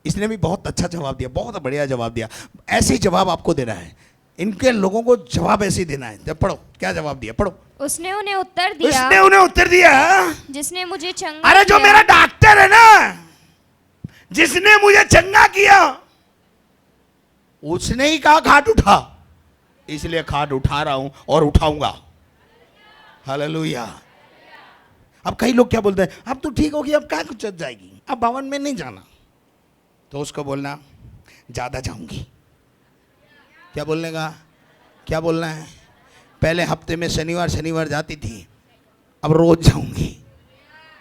इसने भी बहुत अच्छा जवाब दिया, बहुत बढ़िया जवाब दिया। ऐसे ही जवाब आपको देना है, इनके लोगों को जवाब ऐसे ही देना है। जब पढ़ो क्या जवाब दिया, पढ़ो। उसने उन्हें उत्तर दिया, उसने उन्हें उत्तर दिया, जिसने मुझे चंगा अरे जो किया, मेरा डॉक्टर है ना, जिसने मुझे चंगा किया, उसने ही कहा खाट उठा, इसलिए खाट उठा रहा हूं और उठाऊंगा। हालेलुया। अब कई लोग क्या बोलते हैं, अब तो ठीक होगी, अब क्या कुछ जाएगी, अब भवन में नहीं जाना। तो उसको बोलना ज्यादा जाऊंगी। क्या बोलने का? क्या बोलना है? पहले हफ्ते में शनिवार शनिवार जाती थी, अब रोज जाऊंगी।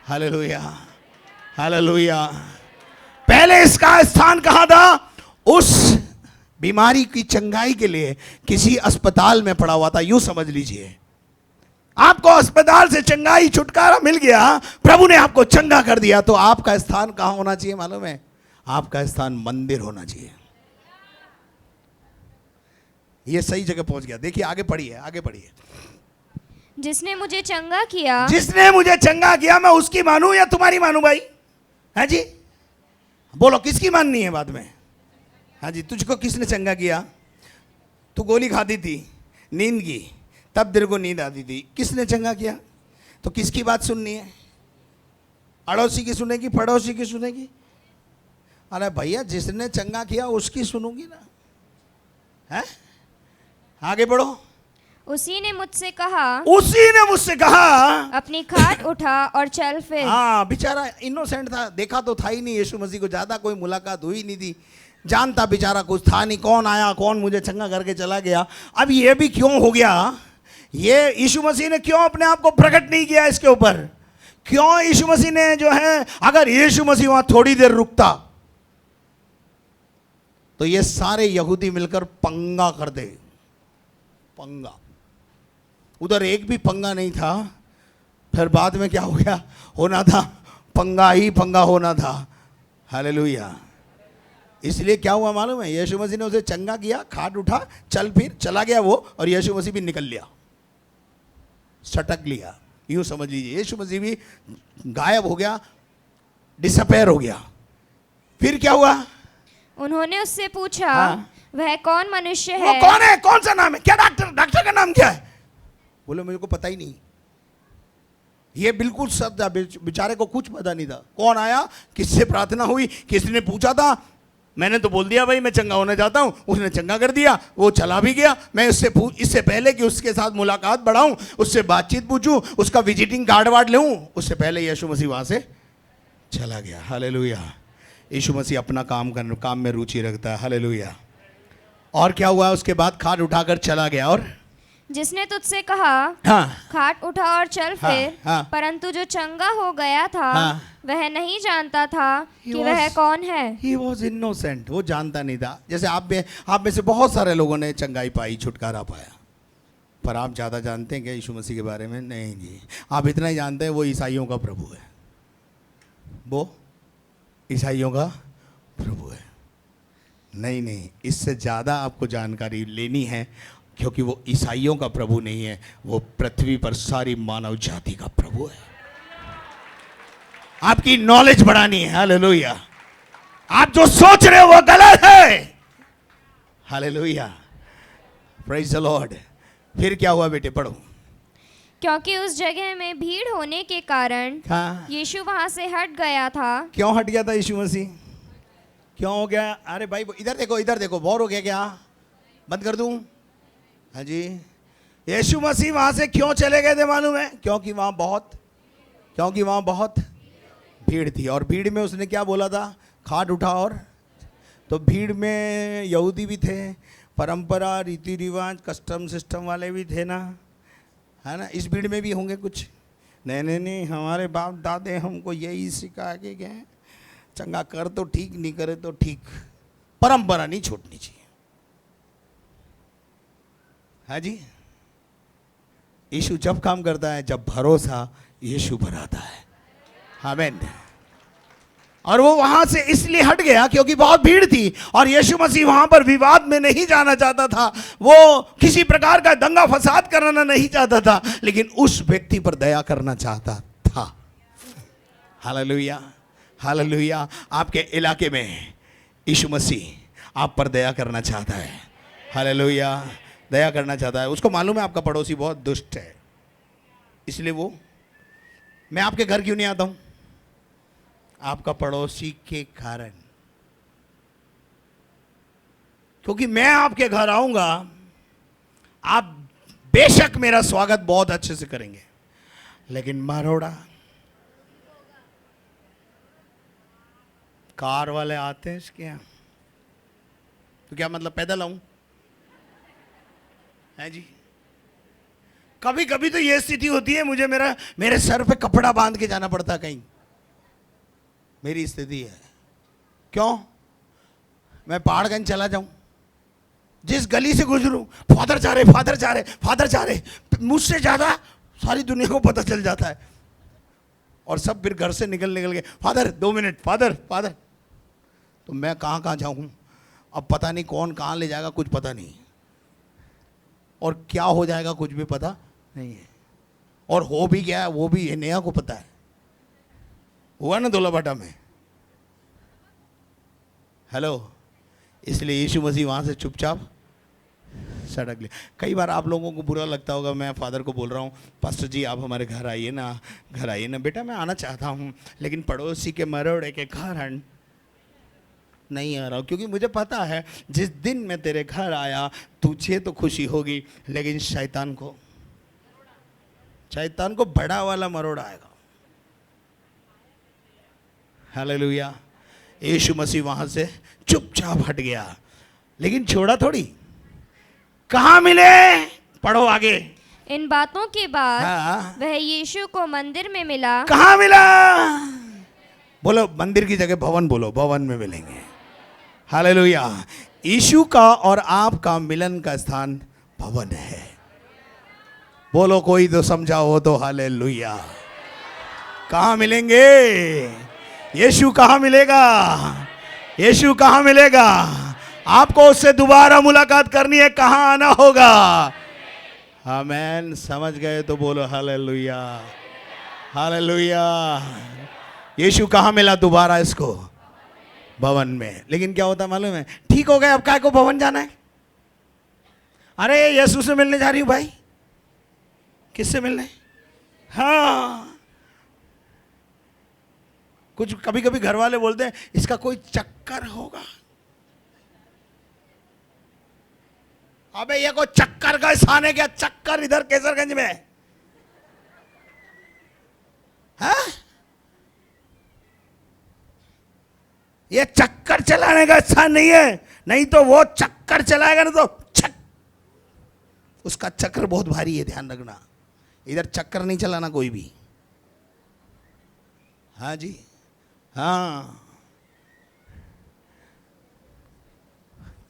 Hallelujah, hallelujah. पहले इसका स्थान कहाँ था? उस बीमारी की चंगाई के लिए किसी अस्पताल में पड़ा हुआ था। यूं समझ लीजिए, आपको अस्पताल से चंगाई छुटकारा मिल गया, प्रभु ने आपको चंगा कर दिया, तो आपका स्थान कहां होना चाहिए मालूम है? आपका स्थान मंदिर होना चाहिए। ये सही जगह पहुंच गया। देखिए आगे पढ़िए, आगे पढ़िए। जिसने मुझे चंगा किया, जिसने मुझे चंगा किया, मैं उसकी मानूं या तुम्हारी मानूं भाई? है जी? बोलो किसकी माननी है बाद में? हाँ जी, तुझको किसने चंगा किया? तू गोली खाती थी, नींद की, तब तेरे को नींद आती थी, किसने चंगा किया? तो किसकी बात सुननी है? अड़ोसी की सुनेगी, पड़ोसी की सुनेगी? अरे भैया, जिसने चंगा किया उसकी सुनूंगी ना। है? आगे बढ़ो। उसी ने मुझसे कहा, उसी ने मुझसे कहा, अपनी खाट उठा और चल फिर। हाँ, बेचारा इनोसेंट था, देखा तो था ही नहीं यीशु मसीह को, ज्यादा कोई मुलाकात हुई नहीं थी, जानता बेचारा कुछ था नहीं, कौन आया कौन मुझे चंगा करके चला गया। अब ये भी क्यों हो गया? ये यीशु मसीह ने क्यों अपने आप को प्रकट नहीं किया इसके ऊपर? क्यों यीशु मसीह ने जो है, अगर यीशु मसीह वहां थोड़ी देर रुकता तो ये सारे यहूदी मिलकर पंगा कर दे। पंगा। उधर एक भी पंगा नहीं था, फिर बाद में क्या हो गया? होना था पंगा ही पंगा होना था। हालेलुया। इसलिए क्या हुआ मालूम है, यीशु मसीह ने उसे चंगा किया, खाट उठा, चल फिर चला गया वो, और यीशु मसीह भी निकल लिया, सटक लिया। यूं समझ लीजिए यीशु मसीह भी गायब हो गया, डिसअपेयर हो गया। फिर क्या हुआ? उन्होंने उससे पूछा, हाँ। वह कौन मनुष्य वो है? कौन है, कौन सा नाम है, क्या डॉक्टर का नाम क्या है? बोले मुझे को पता ही नहीं। ये बिल्कुल सत्य था, बेचारे को कुछ पता नहीं था। कौन आया, किससे प्रार्थना हुई, किसने पूछा था? मैंने तो बोल दिया भाई मैं चंगा होना चाहता हूं, उसने चंगा कर दिया, वो चला भी गया। मैं इससे पहले कि उसके साथ मुलाकात बढ़ाऊं, उससे बातचीत पूछूं, उसका विजिटिंग कार्ड वार्ड लूं, उससे पहले यीशु मसीह वहां से चला गया। हालेलुया। यीशु मसीह अपना काम में रुचि रखता है। हालेलुया। और क्या हुआ? उसके बाद खाट उठाकर चला गया। और जिसने तुझसे कहा, हाँ, खाट उठा और चल हाँ, फिर, हाँ। परंतु जो चंगा हो गया था, हाँ। वह नहीं जानता था He कि वह was- कौन है। He was innocent, वो जानता नहीं था। जैसे आप में से बहुत सारे लोगों ने चंगाई पाई, छुटकारा पाया, पर आप ज़्यादा जानते हैं क्या यीशु मसीह के बारे में? नहीं जी। आप इतना ही जानते हैं वो ईसाइयों का प्रभु है, वो ईसाइयों का प्रभु है। नहीं, इससे ज़्यादा आपको जानकारी लेनी है, क्योंकि वो ईसाइयों का प्रभु नहीं है, वो पृथ्वी पर सारी मानव जाति का प्रभु है। आपकी नॉलेज बढ़ानी है। हालेलुया। आप जो सोच रहे हो वो गलत है। Hallelujah, praise the Lord. फिर क्या हुआ बेटे, पढ़ो। क्योंकि उस जगह में भीड़ होने के कारण हाँ, यीशु वहां से हट गया था। क्यों हट गया था यीशु मसीह? क्यों हो गया? अरे भाई इधर देखो, इधर देखो, बोर हो गया क्या? बंद कर दूं? हाँ जी। यीशु मसीह वहां से क्यों चले गए थे मालूम है? क्योंकि वहां बहुत भीड़ थी। और भीड़ में उसने क्या बोला था? खाट उठा। और तो भीड़ में यहूदी भी थे, परंपरा, रीति रिवाज, कस्टम सिस्टम वाले भी थे ना, है ना? इस भीड़ में भी होंगे कुछ। नहीं, हमारे बाप दादे हमको यही सिखा के गए, चंगा कर तो ठीक, नहीं करे तो ठीक, परंपरा नहीं छोड़नी चाहिए। हाँ जी। यीशु जब काम करता है, जब भरोसा यीशु पर आता है। आमीन। और वो वहां से इसलिए हट गया क्योंकि बहुत भीड़ थी, और यीशु मसीह वहां पर विवाद में नहीं जाना चाहता था, वो किसी प्रकार का दंगा फसाद करना नहीं चाहता था, लेकिन उस व्यक्ति पर दया करना चाहता था। Hallelujah, hallelujah. आपके इलाके में यीशु मसीह आप पर दया करना चाहता है। हालेलुया, दया करना चाहता है। उसको मालूम है आपका पड़ोसी बहुत दुष्ट है, इसलिए वो, मैं आपके घर क्यों नहीं आता हूं? आपका पड़ोसी के कारण। क्योंकि मैं आपके घर आऊंगा, आप बेशक मेरा स्वागत बहुत अच्छे से करेंगे, लेकिन मरोड़ा कार वाले आते हैं इसके यहाँ, तो क्या मतलब पैदल आऊं? है जी। कभी कभी तो ये स्थिति होती है, मुझे मेरे सर पे कपड़ा बांध के जाना पड़ता कहीं, मेरी स्थिति है। क्यों? मैं पहाड़गंज चला जाऊं, जिस गली से गुजरूं, फादर जा रहे, मुझसे ज्यादा सारी दुनिया को पता चल जाता है, और सब फिर घर से निकल के, फादर 2 मिनट, फादर। तो मैं कहाँ जाऊं? अब पता नहीं कौन कहाँ ले जाएगा, कुछ पता नहीं, और क्या हो जाएगा कुछ भी पता नहीं है, और हो भी गया वो भी नया को पता है। हुआ ना दोलाबाटा में। हेलो। इसलिए यीशु मसीह वहां से चुपचाप सड़क ले। कई बार आप लोगों को बुरा लगता होगा, मैं फादर को बोल रहा हूँ, पास्टर जी आप हमारे घर आइए ना। बेटा मैं आना चाहता हूँ, लेकिन पड़ोसी के मरोड़े के कारण नहीं आ रहा हूँ, क्योंकि मुझे पता है जिस दिन मैं तेरे घर आया तुझे तो खुशी होगी, लेकिन शैतान को बड़ा वाला मरोड़ आएगा। हालेलुया। यीशु मसीह वहां से चुपचाप हट गया, लेकिन छोड़ा थोड़ी। कहाँ मिले? पढ़ो आगे। इन बातों के बाद हाँ। वह यीशु को मंदिर में मिला। कहाँ मिला? बोलो, मंदिर की जगह भवन बोलो, भवन में मिलेंगे। हालेलुया। यीशु का और आपका मिलन का स्थान भवन है। बोलो, कोई तो समझा हो तो हालेलुया। कहाँ मिलेंगे? यीशु कहाँ मिलेगा? यीशु कहाँ मिलेगा? आपको उससे दोबारा मुलाकात करनी है, कहाँ आना होगा? आमेन। समझ गए तो बोलो हालेलुया, हालेलुया। यीशु कहाँ मिला दोबारा इसको? भवन में। लेकिन क्या होता मालूम है? ठीक हो गए, अब काय को भवन जाना है? अरे यीशु से मिलने जा रही हूं भाई। किससे मिलने? हाँ, कुछ कभी कभी घर वाले बोलते हैं इसका कोई चक्कर होगा। अबे ये कोई चक्कर का स्थान है क्या? चक्कर इधर केसरगंज में है? ये चक्कर चलाने का स्थान नहीं है। नहीं तो वो चक्कर चलाएगा ना तो छक, उसका चक्र बहुत भारी है, ध्यान रखना। इधर चक्कर नहीं चलाना कोई भी। हाँ जी, हाँ।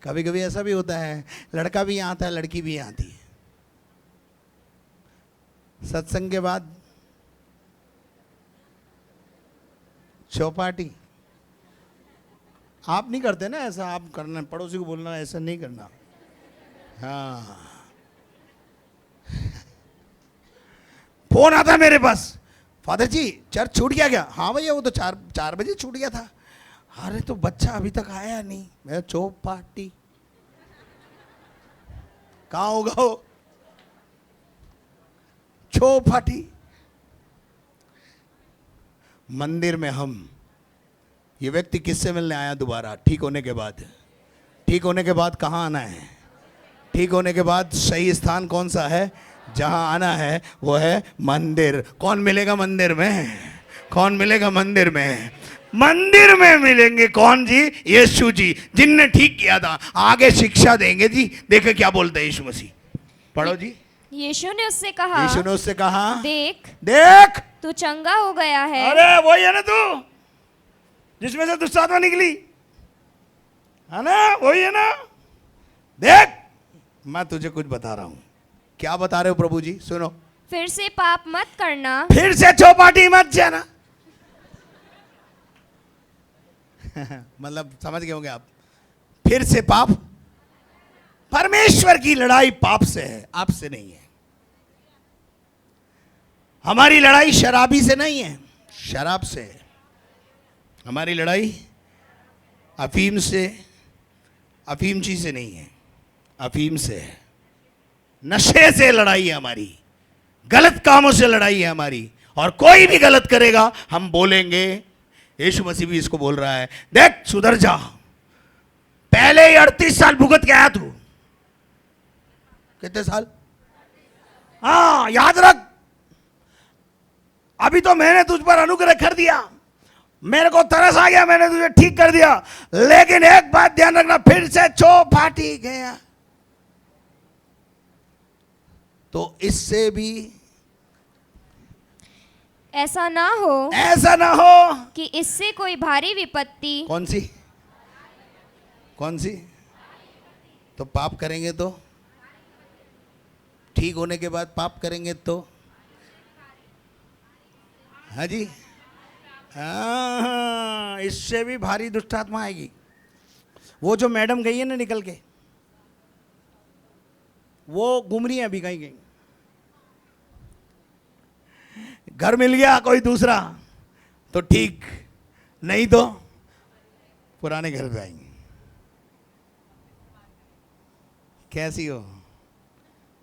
कभी कभी ऐसा भी होता है, लड़का भी यहाँ आता है, लड़की भी यहाँ आती है। सत्संग के बाद चौपाटी। आप नहीं करते ना ऐसा? आप करना, पड़ोसी को बोलना ऐसा नहीं करना। हाँ। फोन आता मेरे पास, फादर जी चर्च छूट गया क्या? हाँ भैया वो तो 4 बजे छूट गया था। अरे तो बच्चा अभी तक आया नहीं। मैं चौपाटी कहाँ होगा वो? चौपाटी। मंदिर में हम, ये व्यक्ति किससे मिलने आया दोबारा? ठीक होने के बाद। ठीक होने के बाद कहाँ आना है? ठीक होने के बाद सही स्थान कौन सा है? जहां आना है वो है मंदिर। कौन मिलेगा मंदिर में? कौन मिलेगा मंदिर में? मंदिर में मिलेंगे। कौन जी? यीशु जी, जिनने ठीक किया था। आगे शिक्षा देंगे जी। देखे क्या बोलते हैं यीशु मसीह, पढ़ो जी। यीशु ने उससे कहा, यीशु ने उससे कहा, देख देख तू चंगा हो गया है। अरे वही है ना तू, जिसमें से दुष्ट आत्मा निकली है ना? वही है ना? देख मैं तुझे कुछ बता रहा हूं। क्या बता रहे हो प्रभु जी? सुनो। फिर से पाप मत करना। फिर से चौपाटी मत जाना। मतलब समझ गए होंगे आप। फिर से पाप। परमेश्वर की लड़ाई पाप से है, आपसे नहीं है। हमारी लड़ाई शराबी से नहीं है, शराब से है। हमारी लड़ाई अफीम से, अफीमची से नहीं है, अफीम से है। नशे से लड़ाई है हमारी, गलत कामों से लड़ाई है हमारी। और कोई भी गलत करेगा हम बोलेंगे। यीशु मसीह भी इसको बोल रहा है, देख सुधर जा। पहले ही 38 साल भुगत के आया तू। कितने साल? हाँ याद रख, अभी तो मैंने तुझ पर अनुग्रह कर दिया, मेरे को तरस आ गया, मैंने तुझे ठीक कर दिया। लेकिन एक बात ध्यान रखना, फिर से चौपाटी गया तो इससे भी ऐसा ना हो कि इससे कोई भारी विपत्ति। कौन सी? कौन सी? तो पाप करेंगे तो, ठीक होने के बाद पाप करेंगे तो, हाँ जी, हाँ, इससे भी भारी दुष्ट आत्मा आएगी। वो जो मैडम गई है ना निकल के, वो घूम रही है अभी कहीं कहीं। घर मिल गया कोई दूसरा तो ठीक, नहीं तो पुराने घर पे आएंगे। कैसी हो?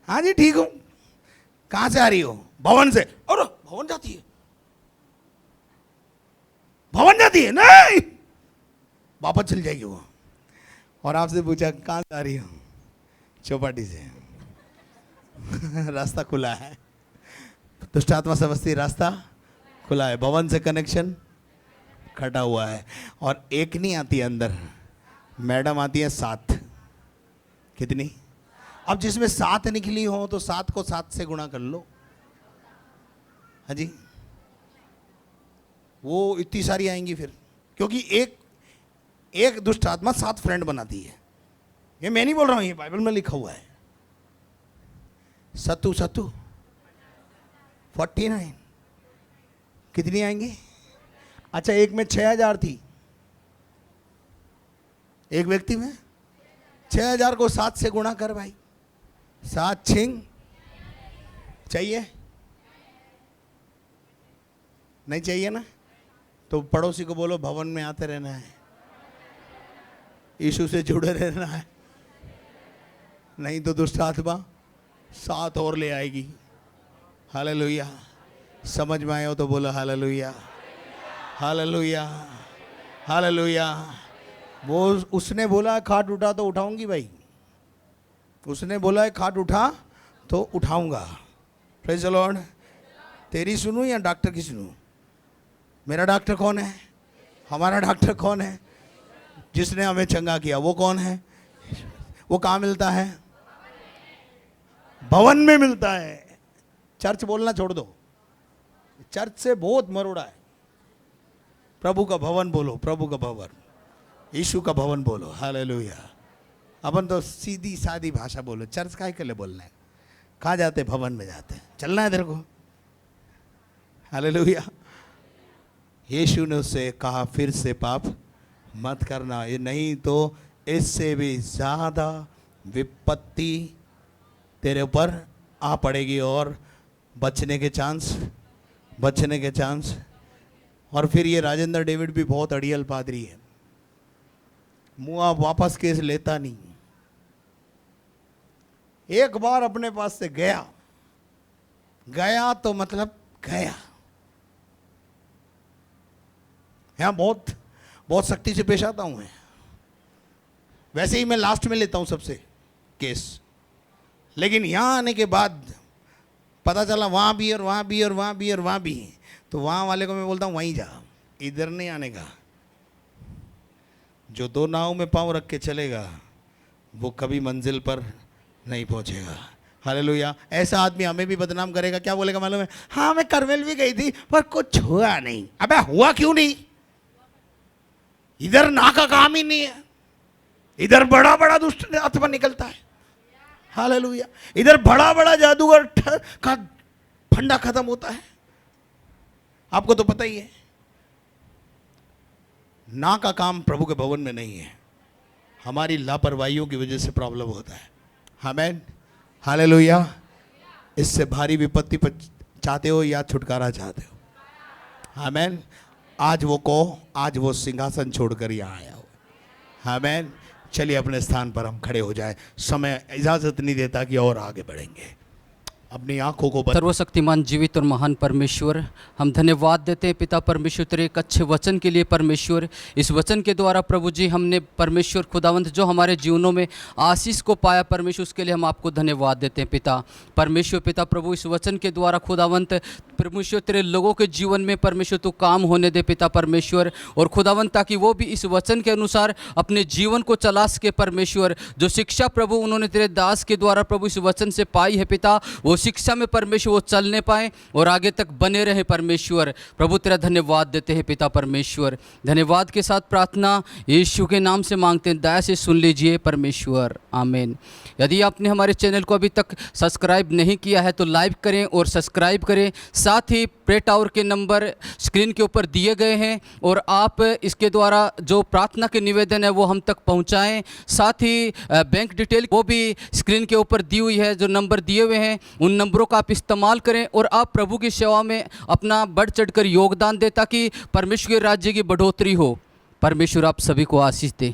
हाँ जी ठीक हूं। कहां से आ रही हो? भवन से। और भवन जाती है? भवन जाती है? नहीं, वापस चल जाएगी वो। और आपसे पूछा कहां से आ रही हो? चौपाटी से। रास्ता खुला है। दुष्ट आत्मा समझती रास्ता खुला है, भवन से कनेक्शन कटा हुआ है। और एक नहीं आती है अंदर, मैडम आती है 7। कितनी? अब जिसमें 7 निकली हो तो 7 को 7 से गुणा कर लो। हाँ जी, वो इतनी सारी आएंगी फिर, क्योंकि एक दुष्ट आत्मा 7 फ्रेंड बनाती है। ये मैं नहीं बोल रहा हूं, ये बाइबल में लिखा हुआ है। सत्तू 49 कितनी आएंगी? अच्छा, एक में 6000 थी, एक व्यक्ति में 6,000 को 7 से गुणा कर भाई। 7 छिंग चाहिए? नहीं चाहिए ना? तो पड़ोसी को बोलो भवन में आते रहना है, यीशु से जुड़े रहना है, नहीं तो दुष्ट आत्मा 7 और ले आएगी। हालेलुया। समझ में आया हो तो बोलो हालेलुया, हालेलुया, हालेलुया। वो उसने बोला खाट उठा तो उठाऊंगी भाई, उसने बोला है खाट उठा तो उठाऊंगा। Praise the Lord. तेरी सुनूं या डॉक्टर की सुनूं? मेरा डॉक्टर कौन है? हमारा डॉक्टर कौन है? जिसने हमें चंगा किया वो कौन है? वो कहाँ मिलता है? भवन में मिलता है। चर्च बोलना छोड़ दो, चर्च से बहुत मरोड़ा है। प्रभु का भवन बोलो, प्रभु का भवन, यीशु का भवन बोलो। हालेलुया। अपन तो सीधी सादी भाषा बोलो, चर्च का के लिए बोलना है? कहाँ जाते? भवन में जाते। चलना है तेरे को। हालेलुया। यीशु ने उससे कहा फिर से पाप मत करना, ये नहीं तो इससे भी ज़्यादा विपत्ति तेरे ऊपर आ पड़ेगी और बचने के चांस। और फिर ये राजेंद्र डेविड भी बहुत अड़ियल पादरी है, मुआ वापस केस लेता नहीं। एक बार अपने पास से गया तो मतलब गया। यहाँ बहुत सख्ती से पेश आता हूँ मैं। वैसे ही मैं लास्ट में लेता हूँ सबसे केस, लेकिन यहाँ आने के बाद पता चला वहाँ भी और वहाँ भी और वहाँ भी और वहाँ भी, तो वहाँ वाले को मैं बोलता हूँ वहीं जा, इधर नहीं आने का। जो 2 नाव में पाँव रख के चलेगा वो कभी मंजिल पर नहीं पहुँचेगा। हालेलुया। ऐसा आदमी हमें भी बदनाम करेगा। क्या बोलेगा मालूम है? हाँ मैं करमेल भी गई थी पर कुछ हुआ नहीं। अबे हुआ क्यों नहीं? इधर ना का काम ही नहीं है, इधर बड़ा बड़ा दुष्ट आत्मा निकलता है। हालेलुया। इधर बड़ा बड़ा जादूगर का फंडा खत्म होता है। आपको तो पता ही है, ना का काम प्रभु के भवन में नहीं है, हमारी लापरवाहियों की वजह से प्रॉब्लम होता है। आमीन। हालेलुया। इससे भारी विपत्ति पर चाहते हो या छुटकारा चाहते हो? आमीन। आज वो सिंहासन छोड़कर यहाँ आया हो। आमीन। चलिए अपने स्थान पर हम खड़े हो जाएं। समय इजाज़त नहीं देता कि और आगे बढ़ेंगे। अपनी आंखों को सर्वशक्तिमान जीवित और महान परमेश्वर, हम धन्यवाद देते हैं पिता परमेश्वर तेरे एक अच्छे वचन के लिए। परमेश्वर इस वचन के द्वारा प्रभु जी हमने परमेश्वर खुदावंत जो हमारे जीवनों में आशीष को पाया परमेश्वर, उसके लिए हम आपको धन्यवाद देते हैं पिता परमेश्वर। पिता प्रभु इस वचन के द्वारा खुदावंत परमेश्वर तेरे लोगों के जीवन में परमेश्वर तू काम होने दे पिता परमेश्वर, और खुदावंत ताकि वो भी इस वचन के अनुसार अपने जीवन को चला सके परमेश्वर। जो शिक्षा प्रभु उन्होंने तेरे दास के द्वारा प्रभु इस वचन से पाई है पिता, वो शिक्षा में परमेश्वर वो चलने पाए और आगे तक बने रहे परमेश्वर। प्रभु तेरा धन्यवाद देते हैं पिता परमेश्वर। धन्यवाद के साथ प्रार्थना यीशु के नाम से मांगते हैं, दया से सुन लीजिए परमेश्वर। आमीन। यदि आपने हमारे चैनल को अभी तक सब्सक्राइब नहीं किया है तो लाइक करें और सब्सक्राइब करें। साथ ही प्रे टावर के नंबर स्क्रीन के ऊपर दिए गए हैं और आप इसके द्वारा जो प्रार्थना के निवेदन है वो हम तक पहुंचाएं। साथ ही बैंक डिटेल वो भी स्क्रीन के ऊपर दी हुई है, जो नंबर दिए हुए हैं उन नंबरों का आप इस्तेमाल करें और आप प्रभु की सेवा में अपना बढ़ चढ़कर योगदान दें ताकि परमेश्वर के राज्य की बढ़ोतरी हो। परमेश्वर आप सभी को आशीष दे।